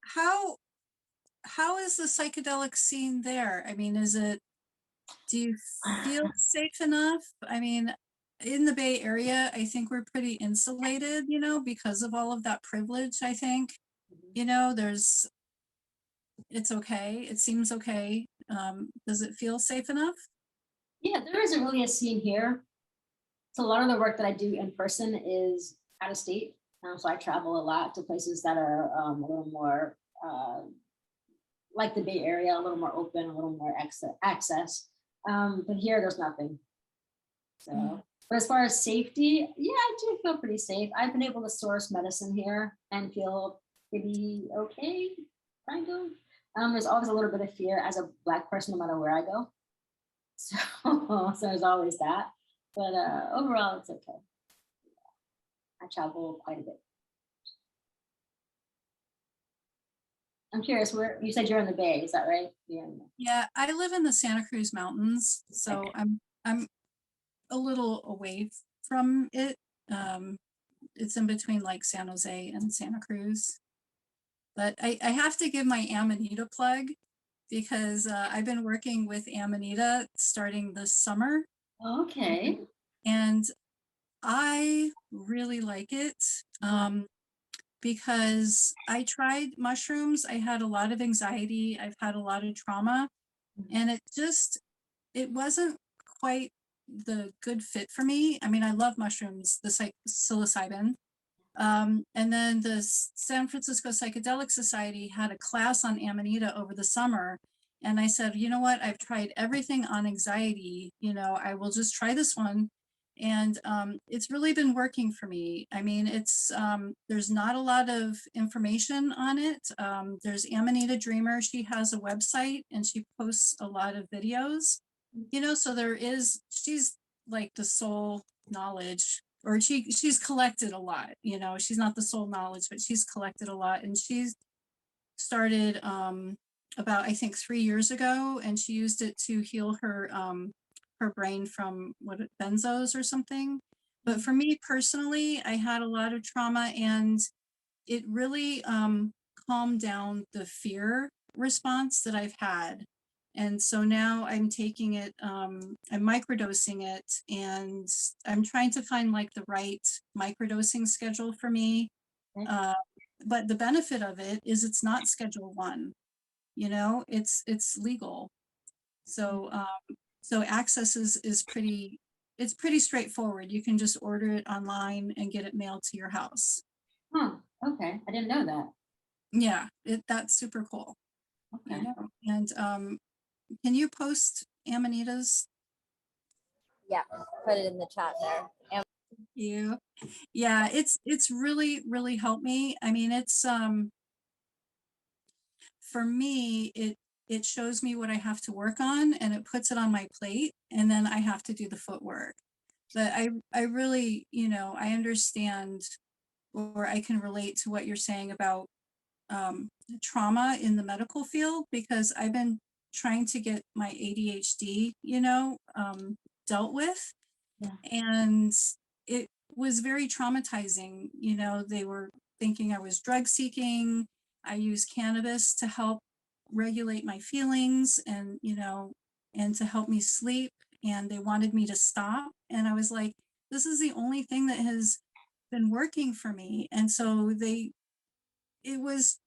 how is the psychedelic scene there? I mean, do you feel safe enough? I mean, in the Bay Area, I think we're pretty insulated, you know, because of all of that privilege, I think. You know, it's okay. It seems okay. Does it feel safe enough? Yeah, there isn't really a scene here. So a lot of the work that I do in person is out of state. So I travel a lot to places that are a little more like the Bay Area, a little more open, a little more access. But here, there's nothing. So, but as far as safety, yeah, I do feel pretty safe. I've been able to source medicine here and feel pretty okay, kind of. There's always a little bit of fear as a Black person, no matter where I go. So, so there's always that. But overall, it's okay. I travel quite a bit. I'm curious, where you said you're in the Bay, is that right? Yeah, I live in the Santa Cruz Mountains, so I'm a little away from it. It's in between like San Jose and Santa Cruz. But I have to give my Amanita plug because I've been working with Amanita starting this summer. Okay. And I really like it because I tried mushrooms. I had a lot of anxiety. I've had a lot of trauma. And it wasn't quite the good fit for me. I mean, I love mushrooms, the psilocybin. And then the San Francisco Psychedelic Society had a class on Amanita over the summer. And I said, you know what, I've tried everything on anxiety, you know, I will just try this one. And it's really been working for me. I mean, there's not a lot of information on it. There's Amanita Dreamer. She has a website and she posts a lot of videos, you know, so she's like the sole knowledge, or she's collected a lot, you know, she's not the sole knowledge, but she's collected a lot. And she's started about, I think 3 years ago, and she used it to heal her brain from benzos or something. But for me personally, I had a lot of trauma, and it really calmed down the fear response that I've had. And so now I'm taking it, I'm microdosing it, and I'm trying to find like the right microdosing schedule for me. But the benefit of it is it's not Schedule 1, you know, it's legal. So so access is pretty it's pretty straightforward. You can just order it online and get it mailed to your house. Huh, okay, I didn't know that. Yeah, that's super cool. Okay. You know, and can you post Amanita's? Yeah, put it in the chat there. And Yeah, it's really, really helped me. I mean, it's for me, it shows me what I have to work on and it puts it on my plate, and then I have to do the footwork. But I really, you know, I understand, or I can relate to what you're saying about trauma in the medical field, because I've been trying to get my ADHD, you know, dealt with. Yeah. And it was very traumatizing. You know, they were thinking I was drug seeking. I use cannabis to help regulate my feelings and, you know, and to help me sleep. And they wanted me to stop. And I was like, this is the only thing that has been working for me. And so it was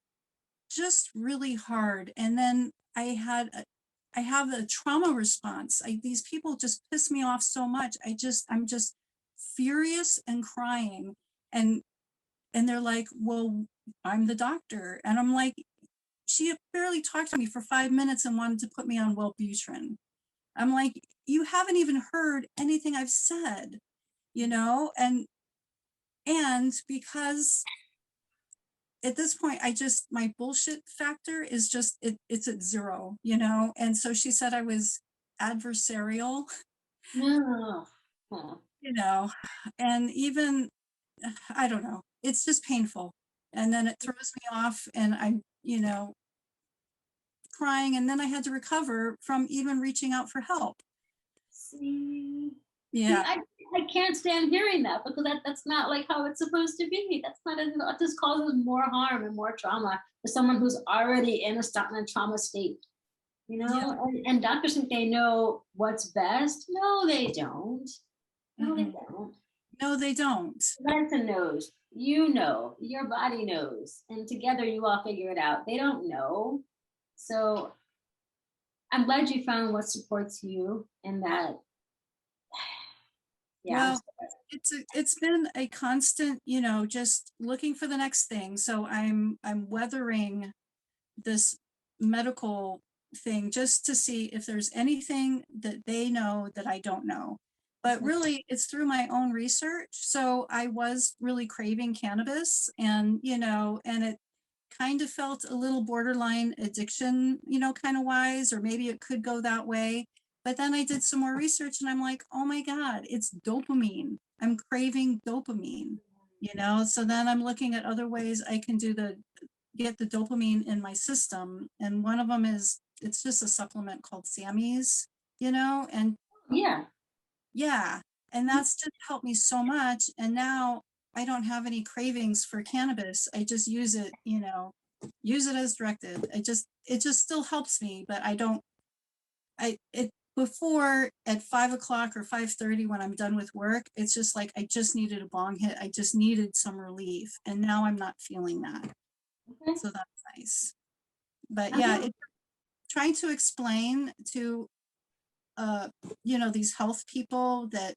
just really hard. And then I have a trauma response. These people just piss me off so much. I'm just furious and crying. And they're like, well, I'm the doctor. And I'm like, she barely talked to me for 5 minutes and wanted to put me on Wellbutrin. I'm like, you haven't even heard anything I've said, you know? And because at this point, my bullshit factor is just, it's at zero, you know? And so she said I was adversarial, No. Huh. you know, and even, I don't know, it's just painful. And then it throws me off and I'm, you know, crying. And then I had to recover from even reaching out for help. See, Yeah. I can't stand hearing that, because that's not like how it's supposed to be. That's not, it just causes more harm and more trauma for someone who's already in a trauma state, you know? Yeah. And doctors think they know what's best. No, they don't. No, they Mhm. don't. No, they don't. Medicine knows, you know, your body knows, and together you all figure it out. They don't know. So I'm glad you found what supports you in that. Yeah. Well, it's been a constant, you know, just looking for the next thing. So I'm weathering this medical thing just to see if there's anything that they know that I don't know. But really, it's through my own research. So I was really craving cannabis, and, you know, and it kind of felt a little borderline addiction, you know, kind of wise, or maybe it could go that way. But then I did some more research and I'm like, oh my God, it's dopamine. I'm craving dopamine, you know? So then I'm looking at other ways I can get the dopamine in my system. And one of them is, it's just a supplement called Sammy's, you know? And Yeah. yeah, and that's just helped me so much. And now I don't have any cravings for cannabis. I just use it, you know, use it as directed. It just still helps me, but before at 5 o'clock or 5:30 when I'm done with work, it's just like, I just needed a bong hit. I just needed some relief. And now I'm not feeling that. Okay. So that's nice. But yeah, trying to explain to, you know, these health people that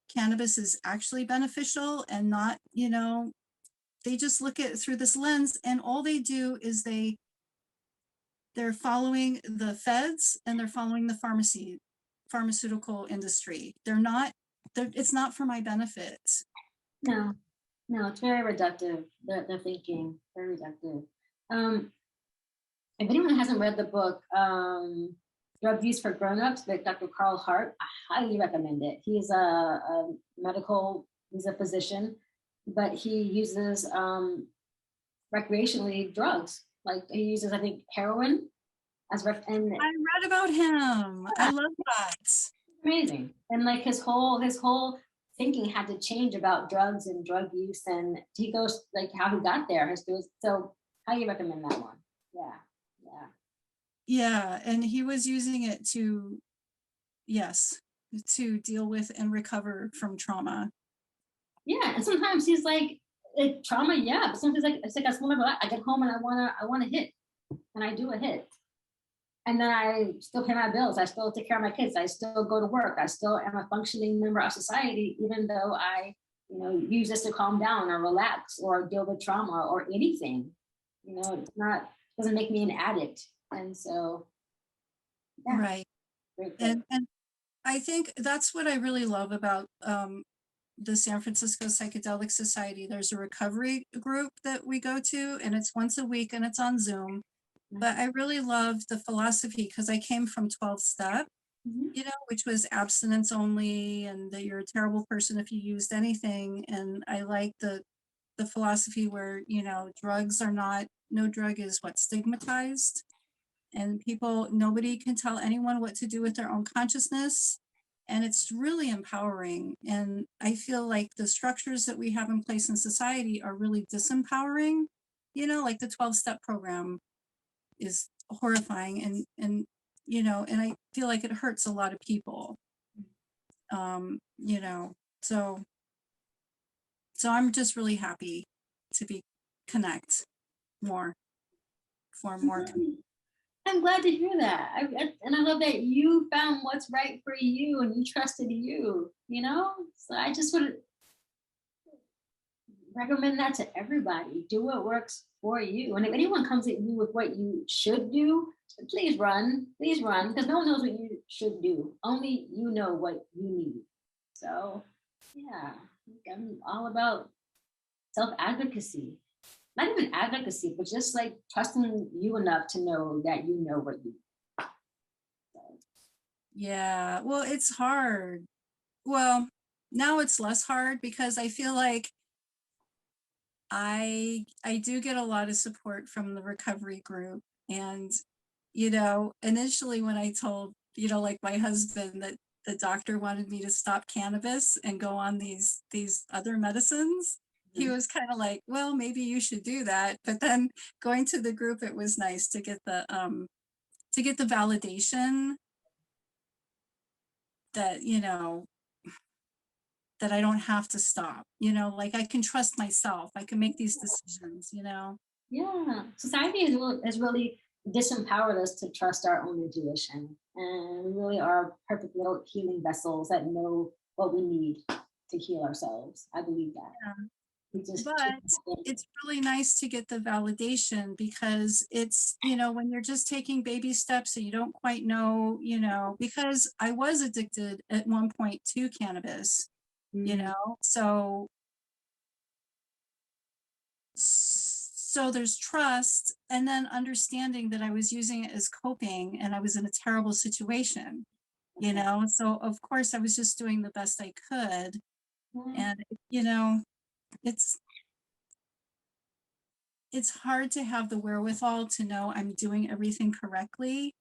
cannabis is actually beneficial and not, you know, they just look at it through this lens, and all they do is they're following the feds and they're following the pharmaceutical industry. It's not for my benefit. No, it's very reductive. They're thinking very reductive. If anyone hasn't read the book, Drug Use for Grown-Ups by Dr. Carl Hart, I highly recommend it. He's he's a physician, but he uses recreationally drugs. Like he uses, I think, heroin as and I read about him. I love that. amazing. And like his whole thinking had to change about drugs and drug use, and he goes like how he got there. So highly recommend that one. Yeah. Yeah, and he was using it to deal with and recover from trauma. Yeah, and sometimes he's like trauma, yeah, but sometimes like it's like I get home and I wanna hit, and I do a hit. And then I still pay my bills. I still take care of my kids. I still go to work. I still am a functioning member of society, even though I, use this to calm down or relax or deal with trauma or anything. It's not, doesn't make me an addict. And so, yeah. Right. And I think that's what I really love about the San Francisco Psychedelic Society. There's a recovery group that we go to, and it's once a week and it's on Zoom. But I really love the philosophy because I came from 12-step, which was abstinence only, and that you're a terrible person if you used anything. And I like the philosophy where, drugs are not, no drug is what, stigmatized. And nobody can tell anyone what to do with their own consciousness. And it's really empowering. And I feel like the structures that we have in place in society are really disempowering, like the 12-step program is horrifying, and I feel like it hurts a lot of people. So I'm just really happy to be connect more for more. I'm glad to hear that. And I love that you found what's right for you and you trusted you, So I just would recommend that to everybody. Do what works for you. And if anyone comes at you with what you should do, please run, because no one knows what you should do. Only you know what you need. So, yeah, I'm all about self-advocacy. Not even advocacy, but just like trusting you enough to know that you know what you need. Yeah, well, it's hard. Well, now it's less hard because I feel like I do get a lot of support from the recovery group. And, initially when I told, like my husband that the doctor wanted me to stop cannabis and go on these other medicines, he was kind of like, well, maybe you should do that. But then going to the group, it was nice to get the validation that, that I don't have to stop, like I can trust myself. I can make these decisions, Yeah, society has really disempowered us to trust our own intuition. And we really are perfect little healing vessels that know what we need to heal ourselves. I believe that. Yeah. But it's really nice to get the validation because it's, when you're just taking baby steps and you don't quite know, because I was addicted at one point to cannabis, so there's trust, and then understanding that I was using it as coping and I was in a terrible situation, so of course I was just doing the best I could. And, it's hard to have the wherewithal to know I'm doing everything correctly,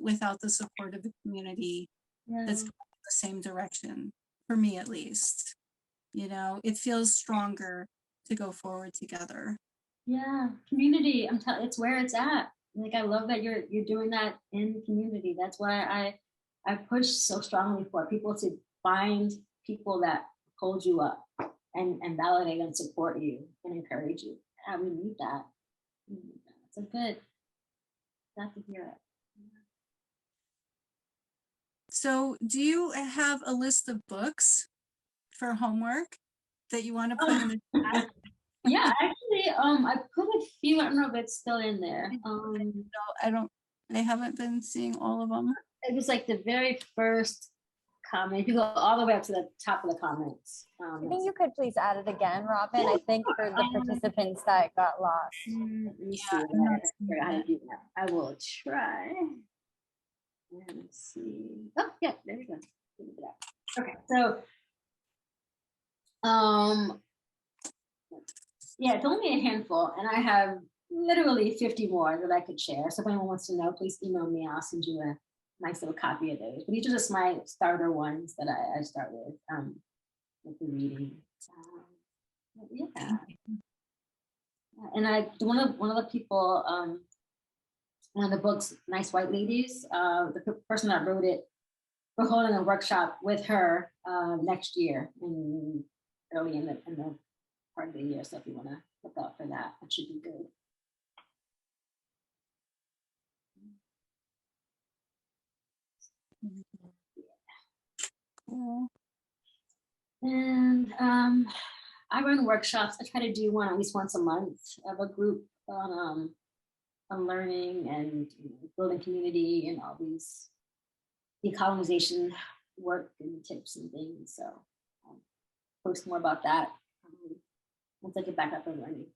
without the support of the community that's going the same direction, for me at least. It feels stronger to go forward together. Yeah, community. It's where it's at. Like I love that you're doing that in community. That's why I push so strongly for people to find people that hold you up and validate and support you and encourage you. Yeah, we need that. So good. Glad to hear it. So do you have a list of books for homework that you want to put in the chat? Yeah, actually, I put a few. I don't know if it's still in there. I haven't been seeing all of them. It was like the very first comment. If you go all the way up to the top of the comments. I think you could please add it again, Robin. I think for the participants that got lost. Let me see. How to do that. I will try. Let's see. Oh, yeah, there we go. Okay, so yeah, it's only a handful, and I have literally 50 more that I could share. So if anyone wants to know, please email me. I'll send you a nice little copy of those. But these are just my starter ones that I start with the reading. Yeah. And one of the people, one of the books, Nice White Ladies, the person that wrote it, we're holding a workshop with her next year, early in the part of the year. So if you want to look out for that, that should be good. Cool. And I run workshops. I try to do one at least once a month of a group on learning and building community and all these decolonization work and tips and things. So I'll post more about that once I get back up and running.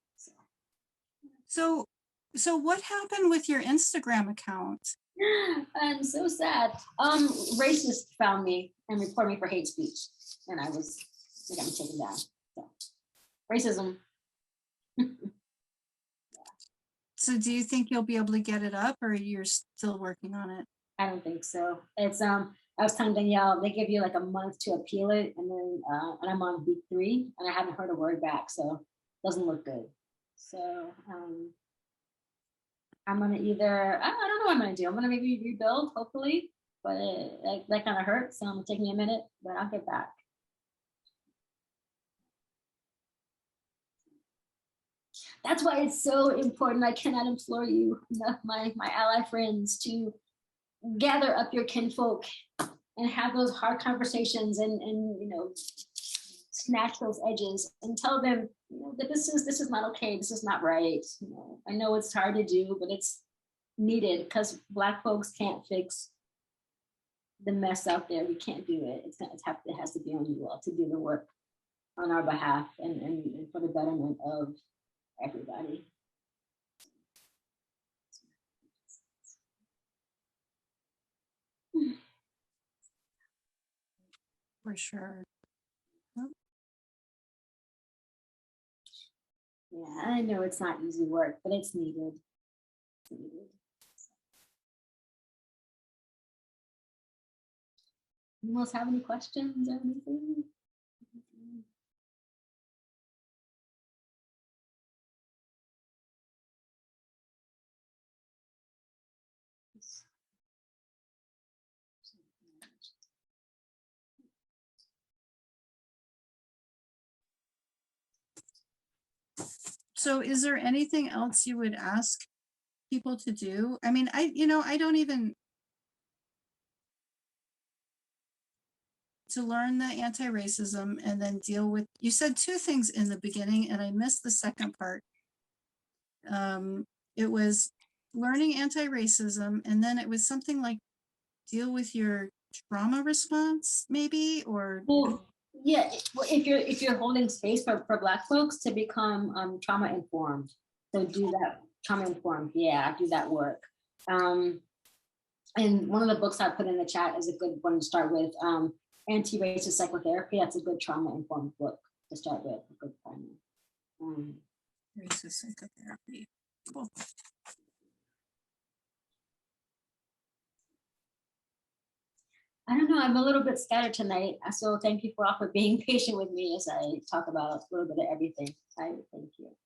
So what happened with your Instagram account? I'm so sad. Racists found me and reported me for hate speech, and I got me taken down. So racism. So do you think you'll be able to get it up, or you're still working on it? I don't think so. It's I was telling Danielle, they give you like a month to appeal it, and then and I'm on week 3, and I haven't heard a word back, so it doesn't look good. So I'm gonna either I don't know what I'm gonna do. I'm gonna maybe rebuild, hopefully, but that kind of hurts. So I'm gonna take me a minute, but I'll get back. That's why it's so important. I cannot implore you enough, my ally friends, to gather up your kinfolk and have those hard conversations and snatch those edges and tell them that this is not okay. This is not right. I know it's hard to do, but it's needed because Black folks can't fix the mess out there. We can't do it. It has to be on you all to do the work on our behalf and for the betterment of everybody. For sure. Yeah, I know it's not easy work, but it's needed. It's needed. Anyone else have any questions or anything? So is there anything else you would ask people to do? I mean, I don't even, to learn the anti-racism and then deal with, you said 2 things in the beginning and I missed the second part. It was learning anti-racism, and then it was something like deal with your trauma response, maybe, or Well, yeah. Well, if you're holding space for Black folks to become trauma informed, so do that trauma informed. Yeah, do that work. And one of the books I put in the chat is a good one to start with. Anti-racist psychotherapy. That's a good trauma informed book to start with. A good primer. racist psychotherapy. Cool. I don't know. I'm a little bit scattered tonight, so thank you for all for being patient with me as I talk about a little bit of everything. I thank you.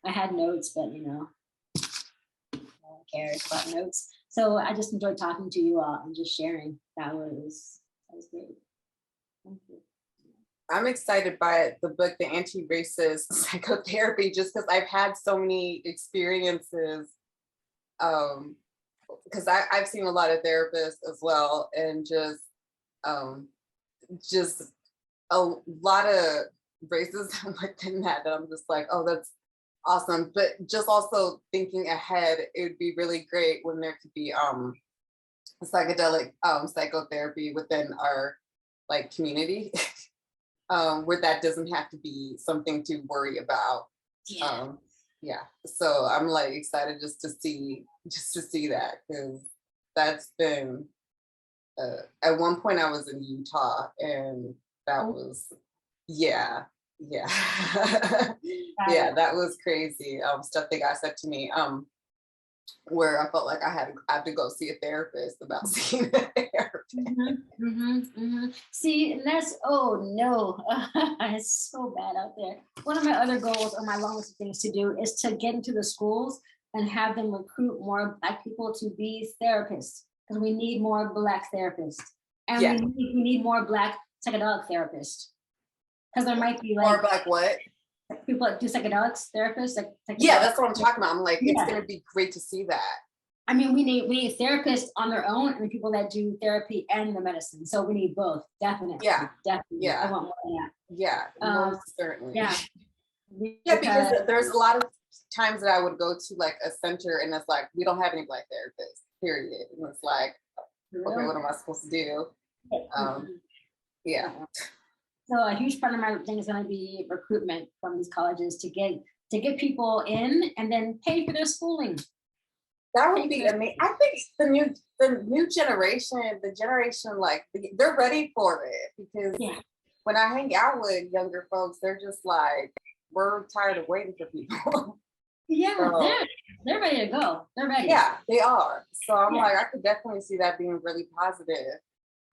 I had notes, but no one cares about notes. So I just enjoyed talking to you all and just sharing. That was great. Thank you. I'm excited by the book, The Anti-Racist Psychotherapy, just because I've had so many experiences. Because I've seen a lot of therapists as well, and just a lot of racism within that. I'm just like, oh, that's awesome. But just also thinking ahead, it would be really great when there could be psychedelic psychotherapy within our community, where that doesn't have to be something to worry about. Yeah. Yeah, so I'm excited just to see that, because that's been at one point I was in Utah, and that was yeah that was crazy stuff that guy said to me, where I felt like I had to go see a therapist about seeing a therapist. See, and that's, oh no, it's so bad out there. One of my other goals, or my longest of things to do, is to get into the schools and have them recruit more Black people to be therapists, because we need more Black therapists, and Yeah. we need more Black psychedelic therapists, because there might be Or Black what? people that do psychedelics therapists, Yeah, that's what I'm talking about. I'm like, Yeah. it's gonna be great to see that. I mean, we need therapists on their own and people that do therapy and the medicine. So we need both, definitely. Yeah. Definitely. Yeah. I want more than that. Yeah, most certainly. Yeah. Yeah, because there's a lot of times that I would go to like a center and it's like, we don't have any Black therapists, period. And it's like, okay, what am I supposed to do? Yeah. So a huge part of my thing is going to be recruitment from these colleges to get people in and then pay for their schooling. That would be amazing. I think the new generation, like they're ready for it, because when I hang out with younger folks, they're just like, we're tired of waiting for people. Yeah, So, they're ready to go. They're ready. Yeah, they are. So I'm like, I could definitely see that being really positive.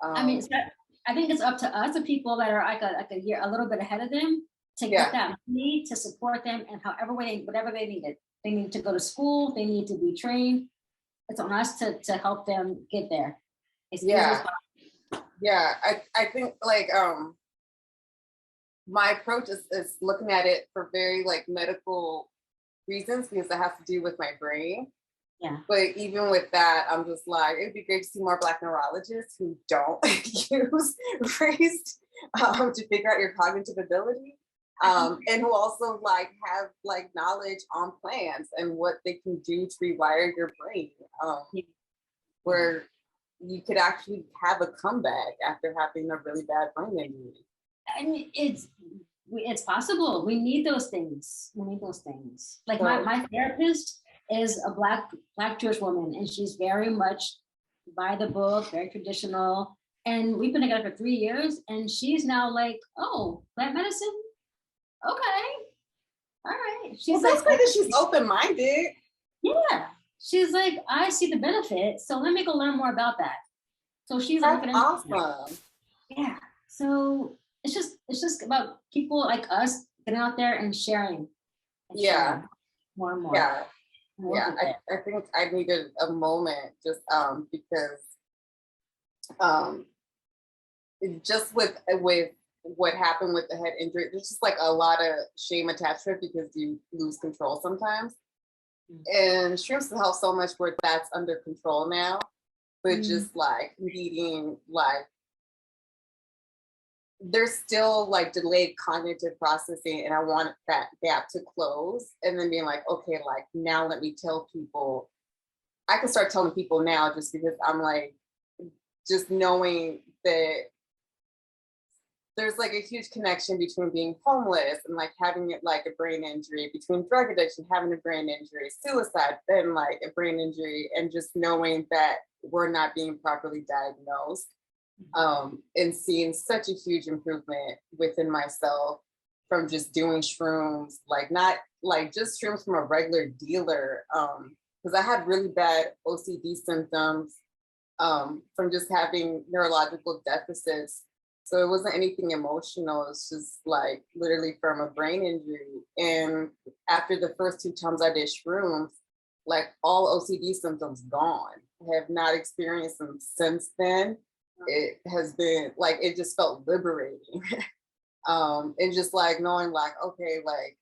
I mean, I think it's up to us, the people that are like a year, a little bit ahead of them, to get that money to support them and whatever they need it. They need to go to school. They need to be trained. It's on us to help them get there. Yeah, I think like my approach is looking at it for very like medical reasons, because it has to do with my brain. Yeah. But even with that, I'm just like, it'd be great to see more Black neurologists who don't use race to figure out your cognitive ability. And who also like have like knowledge on plants and what they can do to rewire your brain, where you could actually have a comeback after having a really bad brain injury. I mean, it's possible. We need those things. Like my therapist is a black Jewish woman, and she's very much by the book, very traditional. And we've been together for 3 years, and she's now like, oh, plant medicine? Okay. All right. She's that's great that she's open-minded. Yeah. She's like, I see the benefit, so let me go learn more about that. So she's awesome. Yeah. So it's just about people like us getting out there and sharing. Sharing more and more. Yeah. I think I needed a moment just because just with what happened with the head injury, there's just like a lot of shame attached to it because you lose control sometimes. And shrooms help so much where that's under control now, but just like needing like, there's still like delayed cognitive processing, and I want that gap to close, and then being like, okay, like now let me tell people. I can start telling people now just because I'm like, just knowing that there's like a huge connection between being homeless and like having like a brain injury, between drug addiction, having a brain injury, suicide, then like a brain injury, and just knowing that we're not being properly diagnosed. And seeing such a huge improvement within myself from just doing shrooms, like not like just shrooms from a regular dealer, because I had really bad OCD symptoms from just having neurological deficits. So it wasn't anything emotional. It's just like literally from a brain injury. And after the first 2 times I did shrooms, like all OCD symptoms gone. I have not experienced them since then. It has been like, it just felt liberating. And just like knowing like, okay, like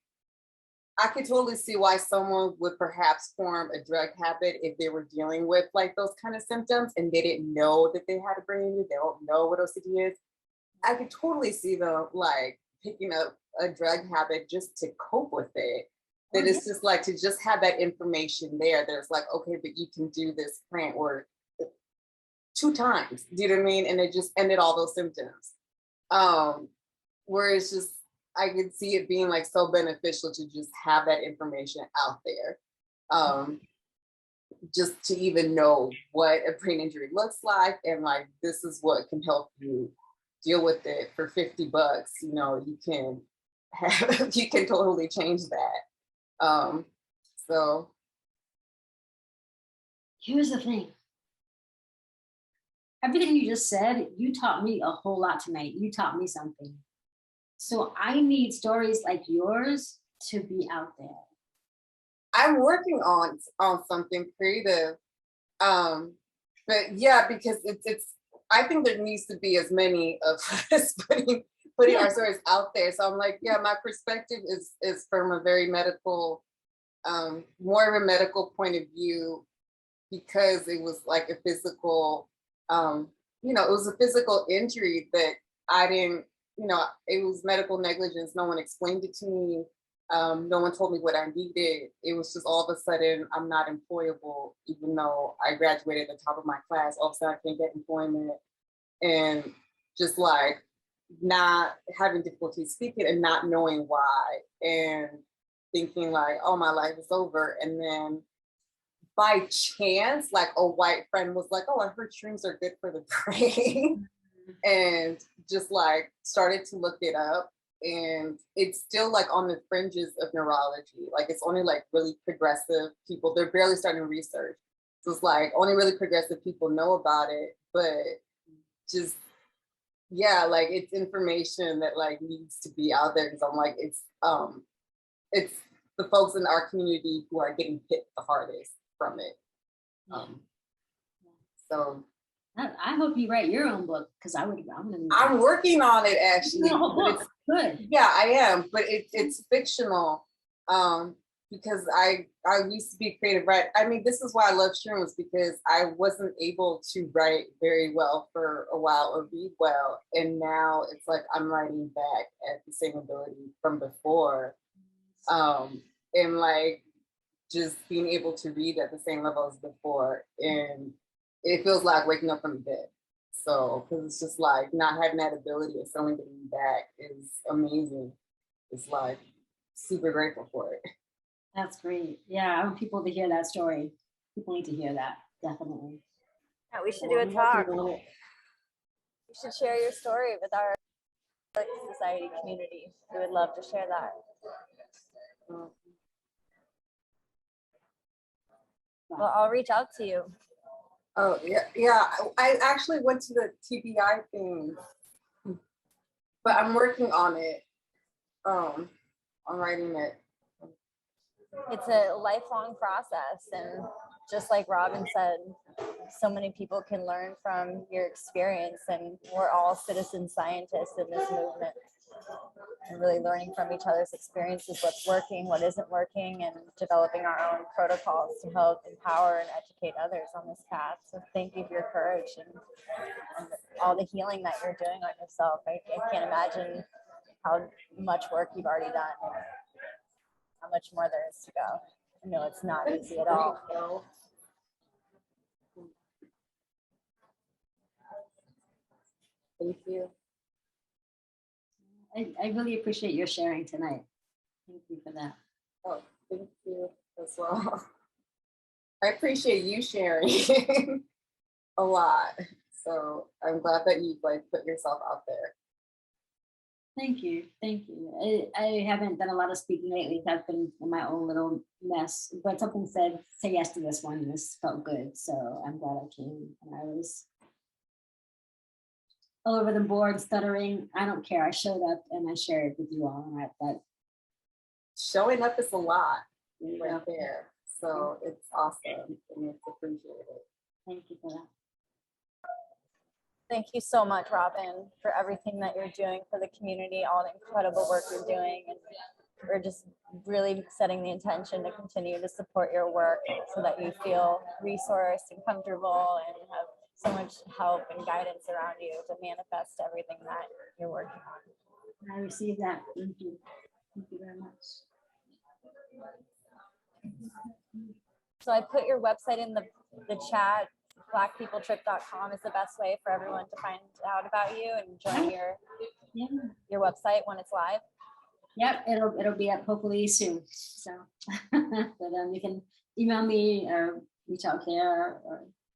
I could totally see why someone would perhaps form a drug habit if they were dealing with like those kind of symptoms and they didn't know that they had a brain injury, they don't know what OCD is. I could totally see them like picking up a drug habit just to cope with it. That it's just like to just have that information there. There's like, okay, but you can do this plant work 2 times, do you know what I mean? And it just ended all those symptoms. Where it's just, I could see it being like so beneficial to just have that information out there. Just to even know what a brain injury looks like, and like, this is what can help you deal with it for $50. You know, you can have, you can totally change that. So. Here's the thing. Everything you just said, you taught me a whole lot tonight. You taught me something. So I need stories like yours to be out there. I'm working on something creative. But yeah, because it's I think there needs to be as many of us putting our stories out there. So I'm like, yeah, my perspective is from a very medical, more of a medical point of view, because it was like a physical, it was a physical injury that I didn't, it was medical negligence. No one explained it to me. No one told me what I needed. It was just all of a sudden I'm not employable, even though I graduated at the top of my class. All of a sudden I can't get employment, and just like not having difficulty speaking and not knowing why, and thinking like, oh, my life is over. And then by chance, like a white friend was like, oh, I heard shrooms are good for the brain. And just like started to look it up. And it's still like on the fringes of neurology. Like it's only like really progressive people. They're barely starting research. So it's like only really progressive people know about it. But just, yeah, like it's information that like needs to be out there, because I'm like, it's the folks in our community who are getting hit the hardest from it. So I hope you write your own book, because I'm working on it actually. Good. Yeah, I am, but it's fictional. Because I used to be a creative writer. I mean, this is why I love shrooms, because I wasn't able to write very well for a while or read well. And now it's like I'm writing back at the same ability from before. And like just being able to read at the same level as before. And it feels like waking up from the dead. So, because it's just like not having that ability of someone getting back is amazing. It's like super grateful for it. That's great. Yeah, I want people to hear that story. People need to hear that, definitely. Yeah, we should do a talk. You should share your story with our society community. We would love to share that. Well, I'll reach out to you. Oh, yeah. I actually went to the TBI thing, but I'm working on it. I'm writing it. It's a lifelong process, and just like Robin said, so many people can learn from your experience, and we're all citizen scientists in this movement, and really learning from each other's experiences, what's working, what isn't working, and developing our own protocols to help empower and educate others on this path. So thank you for your courage and all the healing that you're doing on yourself. I can't imagine how much work you've already done and how much more there is to go. I know it's not easy at all. Thank you. I really appreciate your sharing tonight. Thank you for that. Oh, thank you as well. I appreciate you sharing a lot. So I'm glad that you like put yourself out there. Thank you. Thank you. I haven't done a lot of speaking lately. I've been in my own little mess, but something said, say yes to this one, and this felt good. So I'm glad I came. And I was all over the board, stuttering. I don't care. I showed up and I shared with you all. And that showing up is a lot right there. So it's awesome and it's appreciated. Thank you for that. Thank you so much, Robin, for everything that you're doing for the community, all the incredible work you're doing. And we're just really setting the intention to continue to support your work so that you feel resourced and comfortable and have so much help and guidance around you to manifest everything that you're working on. I received that. Thank you. Thank you very much. So I put your website in the chat. Blackpeopletrip.com is the best way for everyone to find out about you and join your website when it's live. Yep, it'll be up hopefully soon. So, but you can email me or reach out there or